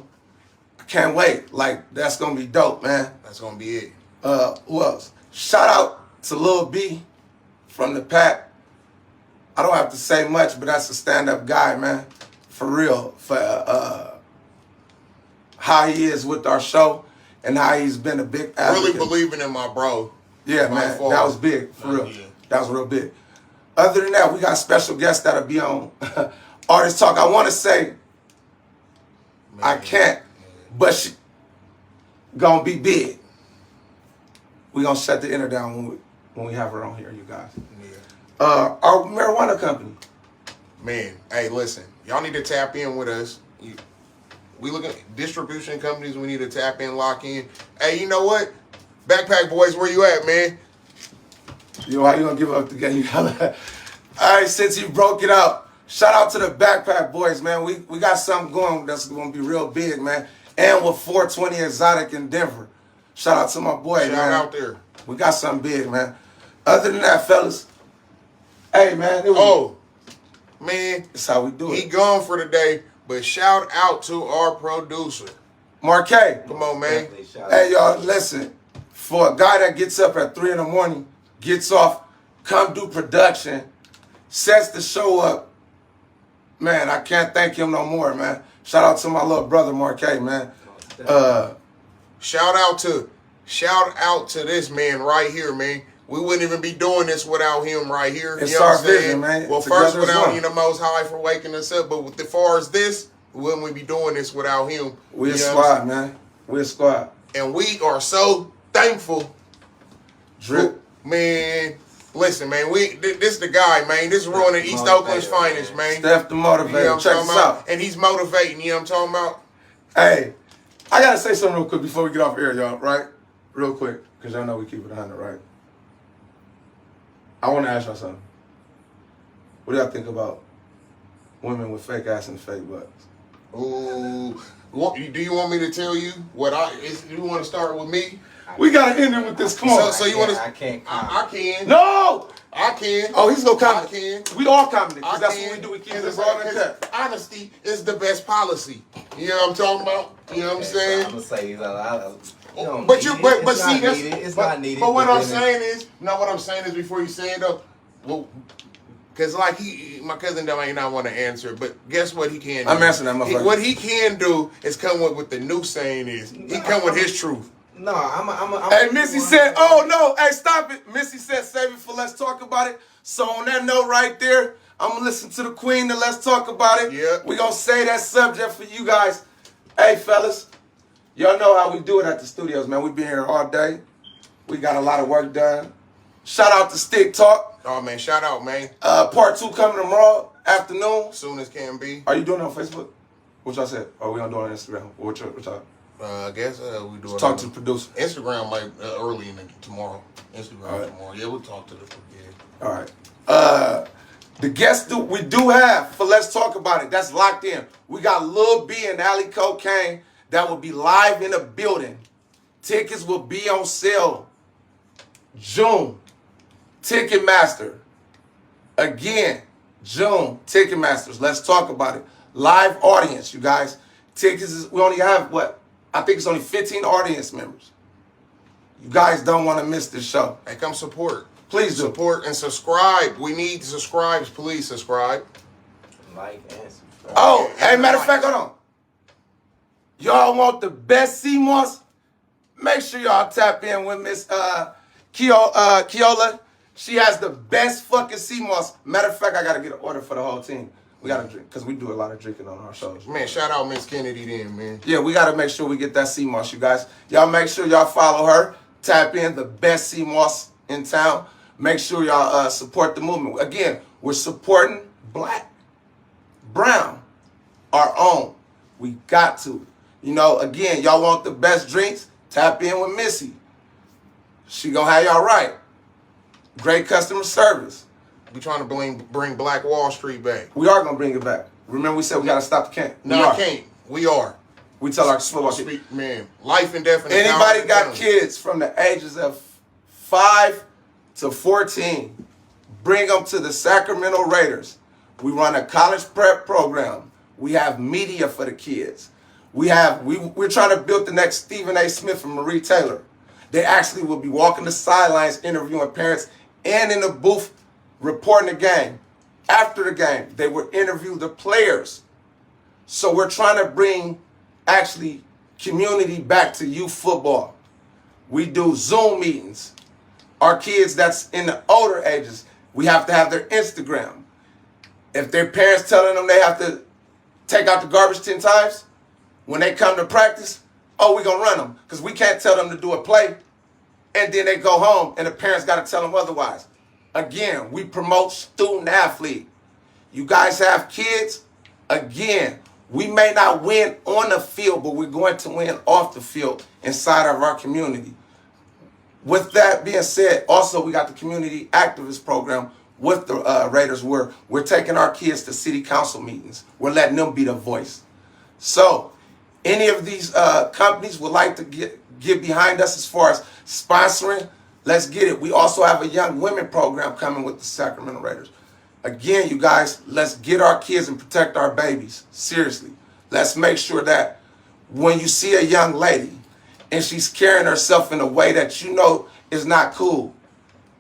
I can't wait. Like, that's going to be dope, man. That's going to be it. Who else? Shout out to Lil B from the pack. I don't have to say much, but that's a stand-up guy, man. For real. For how he is with our show and how he's been a big advocate. Really believing in my bro. Yeah, my man. father. That was big, for real. Yeah. That was real big. Other than that, we got special guests that'll be on Artist Talk. I want to say, I can't, but she gonna be big. We gonna shut the inner down when we have her on here, you guys. Yeah. Our marijuana company. Man, hey, listen. Y'all need to tap in with us. We look at distribution companies. We need to tap in, lock in. Hey, you know what? Backpack Boys, where you at, man? Yo, how you gonna give up the game? All right, since you broke it out, shout out to the Backpack Boys, man. We got something going that's gonna be real big, man. And with 420 Exotic in Denver. Shout out to my boy, man. Shout out there. We got something big, man. Other than that, fellas, hey, man. Man, That's how we do he it. gone for the day, but shout out to our producer. Marquez. Come on, man. Hey, y'all, listen. For a guy that gets up at 3 in the morning, gets off, come do production, sets the show up, man, I can't thank him no more, man. Shout out to my little brother, Marquez, man. Shout out to this man right here, man. We wouldn't even be doing this without him right here. It's you know our what I'm saying? vision, man. Well, Together first, as without one. you, the Most High for waking us up. But as far as this, wouldn't we be doing this without him? We're a You know what I'm squad, man. We're a squad. saying? And we are so thankful. Drip. Man, listen, man. This the guy, man. This is ruining East Oakland's finest, man. Steph the Motivator. You know what I'm Check talking this about? out. And he's motivating, you know what I'm talking about? Hey, I got to say something real quick before we get off air, y'all, right? Real quick, because y'all know we keep it 100, right? I want to ask y'all something. What do y'all think about women with fake ass and fake butts? Ooh. Do you want me to tell you what you want to start with me? We got to end it with this. Come on. So you want to? I can't. I can. No! I can. Oh, he's no comment. I can. We all commented, because I that's can. what we do. We keep And this it's all like, in check. honesty is the best policy. You know what I'm talking about? You know what I'm saying? I'm gonna say these are. But see, that's It's not needed. But what but I'm then saying is, what I'm saying is before you say it though, well, because like my cousin may not want to answer, but guess what he can do? I'm answering that motherfucker. What he can do is come with what the new saying is. He come with his truth. No, I'm. Hey, Missy said, oh, no. Hey, stop it. Missy said, save it for Let's Talk About It. So on that note right there, I'm going to listen to the queen and Let's Talk About It. Yeah. We're going to say that subject for you guys. Hey, fellas, y'all know how we do it at the studios, man. We've been here all day. We got a lot of work done. Shout out to Stick Talk. Oh man, shout out, man. Part 2 coming tomorrow afternoon. Soon as can be. Are you doing it on Facebook? What y'all said? Or we going to do it on Instagram? What y'all? I guess we do it. Talk on to the producer. Instagram like early in tomorrow. Instagram All right. tomorrow. Yeah, we'll talk to the yeah. All right. The guests we do have for Let's Talk About It. That's locked in. We got Lil B and Ali Cocaine that will be live in the building. Tickets will be on sale June. Ticketmaster. Again, June. Ticketmasters. Let's talk about it. Live audience, you guys. Tickets we only have what? I think it's only 15 audience members. You guys don't want to miss this show. Hey, come support. Please do. Support and subscribe. We need subscribes. Please subscribe. Like and subscribe. Oh, hey, and matter of like. fact, hold on. Y'all want the best sea moss? Make sure y'all tap in with Miss Keola. She has the best fucking sea moss. Matter of fact, I gotta get an order for the whole team. We gotta drink, because we do a lot of drinking on our shows. Man, shout out Miss Kennedy then, man. Yeah, we gotta make sure we get that sea moss, you guys. Y'all make sure y'all follow her. Tap in, the best sea moss in town. Make sure y'all support the movement. Again, we're supporting black, brown, our own. We got to. You know, again, y'all want the best drinks? Tap in with Missy. She gonna have y'all right. Great customer service. We trying to bring Black Wall Street back. We are gonna bring it back. Remember, we said we gotta stop the camp. No, I can't. We are. We tell our football kids. Man, life and death. Anybody got kids from the ages of 5 to 14, bring them to the Sacramento Raiders. We run a college prep program. We have media for the kids. We're trying to build the next Stephen A. Smith and Marie Taylor. They actually will be walking the sidelines, interviewing parents, and in the booth reporting the game. After the game, they will interview the players. So we're trying to bring actually community back to youth football. We do Zoom meetings. Our kids that's in the older ages, we have to have their Instagram. If their parents telling them they have to take out the garbage 10 times, when they come to practice, oh, we're going to run them. Because we can't tell them to do a play, and then they go home, and the parents got to tell them otherwise. Again, we promote student athlete. You guys have kids? Again, we may not win on the field, but we're going to win off the field inside of our community. With that being said, also we got the community activist program with the Raiders where we're taking our kids to city council meetings. We're letting them be the voice. So any of these companies would like to get behind us as far as sponsoring, let's get it. We also have a young women program coming with the Sacramento Raiders. Again, you guys, let's get our kids and protect our babies. Seriously. Let's make sure that when you see a young lady and she's carrying herself in a way that you know is not cool,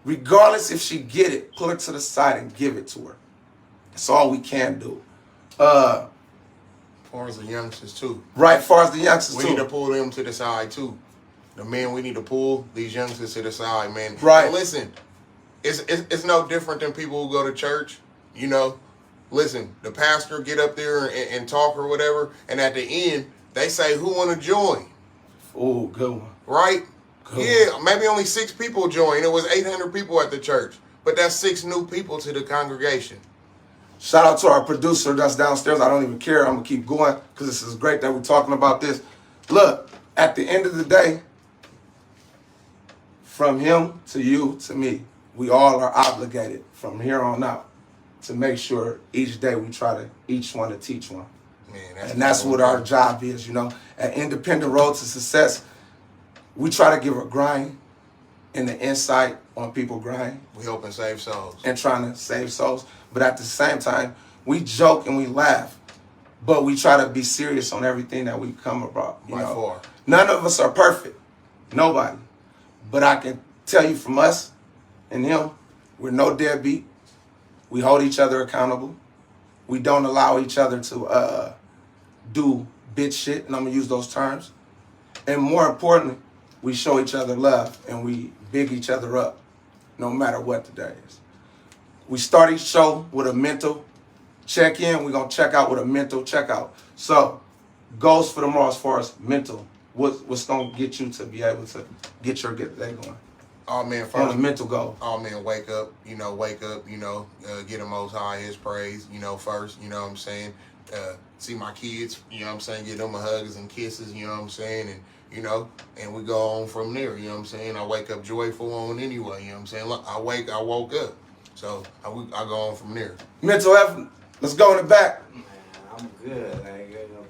regardless if she get it, pull her to the side and give it to her. That's all we can do. As far as the youngsters too. Right, as far as the youngsters too. We need to pull them to the side too. The men, we need to pull these youngsters to the side, man. Right. And listen, it's no different than people who go to church, you know. Listen, the pastor get up there and talk or whatever, and at the end, they say, who want to join? Oh, good one. Right? Good Yeah, maybe only 6 people joined. It was 800 people at the church. But that's 6 new people to the congregation. Shout out to our producer that's downstairs. I don't even care. I'm going to keep going because this is great that we're talking about this. Look, at the end of the day, from him to you to me, we all are obligated from here on out to make sure each day we try to each one to teach one. Man, that's what our job is, you know. At Independent Road to Success, we try to give a grind and the insight on people grind. We helping save souls. And trying to save souls. But at the same time, we joke and we laugh. But we try to be serious on everything that we come about. You know? Far. None of us are perfect. Nobody. But I can tell you from us and him, we're no deadbeat. We hold each other accountable. We don't allow each other to do bitch shit, and I'm going to use those terms. And more importantly, we show each other love and we big each other up no matter what the day is. We start each show with a mental check-in. We're going to check out with a mental check-out. So, goals for tomorrow as far as mental. What's going to get you to be able to get your day going? Oh, man, On a mental goal. Oh, man, wake up, you know, get the Most High His praise, you know, first, you know what I'm saying? See my kids, you know what I'm saying? Give them a hugs and kisses, you know what I'm saying? And, you know, and we go on from there, you know what I'm saying? I wake up joyful on anyway, you know what I'm saying? Look, I woke up. So I go on from there. Mental health, let's go in the back. Man, I'm good.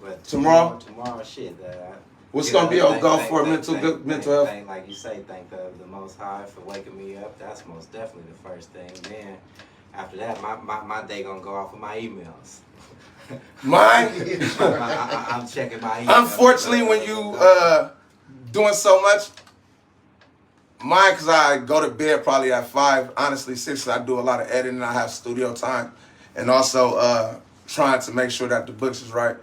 But Tomorrow, shit. What's going to be our goal for mental health? Like you say, thank the Most High for waking me up. That's most definitely the first thing. Then after that, my day going to go off with my emails. Mine? I'm checking my emails. Unfortunately, when you doing so much, mine, because I go to bed probably at 5, honestly 6, I do a lot of editing, I have studio time, and also trying to make sure that the books is right.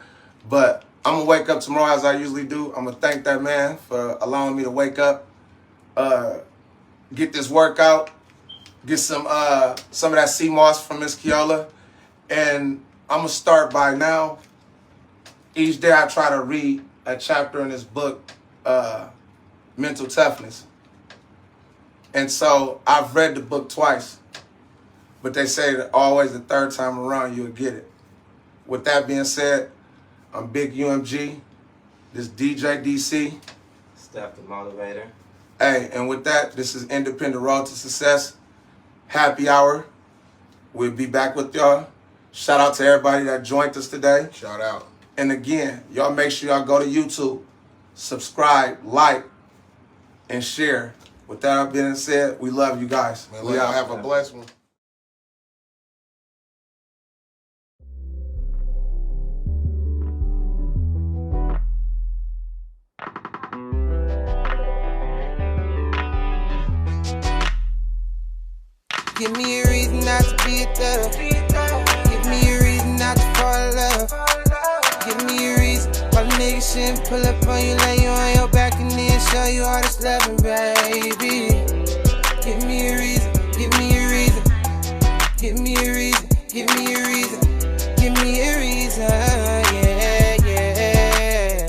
But I'm going to wake up tomorrow as I usually do. I'm going to thank that man for allowing me to wake up, get this workout, get some of that sea moss from Miss Keola. And I'm going to start by now. Each day I try to read a chapter in this book, Mental Toughness. And so I've read the book twice, but they say that always the third time around you'll get it. With that being said, I'm BigUmg, this DJDC SefTheMotivator. Hey, and with that, this is Independent Road to Success. Happy hour. We'll be back with y'all. Shout out to everybody that joined us today. Shout out. And again, y'all make sure y'all go to YouTube, subscribe, like, and share. With that being said, we love you guys. Man, we all have a blessed one. Give me a reason not to be a thug. Give me a reason not to fall in love. Give me a reason why the niggas shouldn't pull up on you, lay you on your back, and then show you all this loving, baby. Give me a reason, give me a reason, give me a reason, give me a reason, give me a reason, yeah, yeah.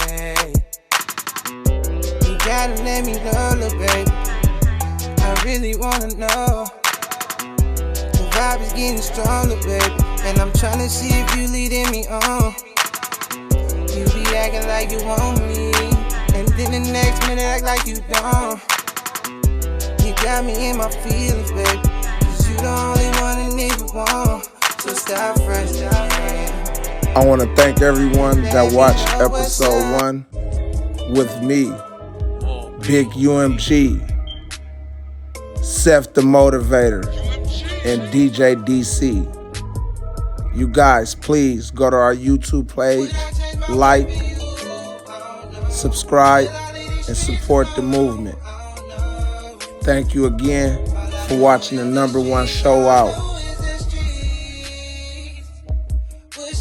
You gotta let me know, little baby. I really wanna know. The vibe is getting stronger, baby, and I'm tryna see if you leading me on. You be acting like you want me, and then the next minute act like you don't. You got me in my feelings, baby, 'cause you the only one a nigga want. So stop fresh, I want to thank everyone that watched episode 1 with me, BigUmg, SefTheMotivator, and DJDC. You guys, please go to our YouTube page, like, subscribe, and support the movement. Thank you again for watching the #1 show out.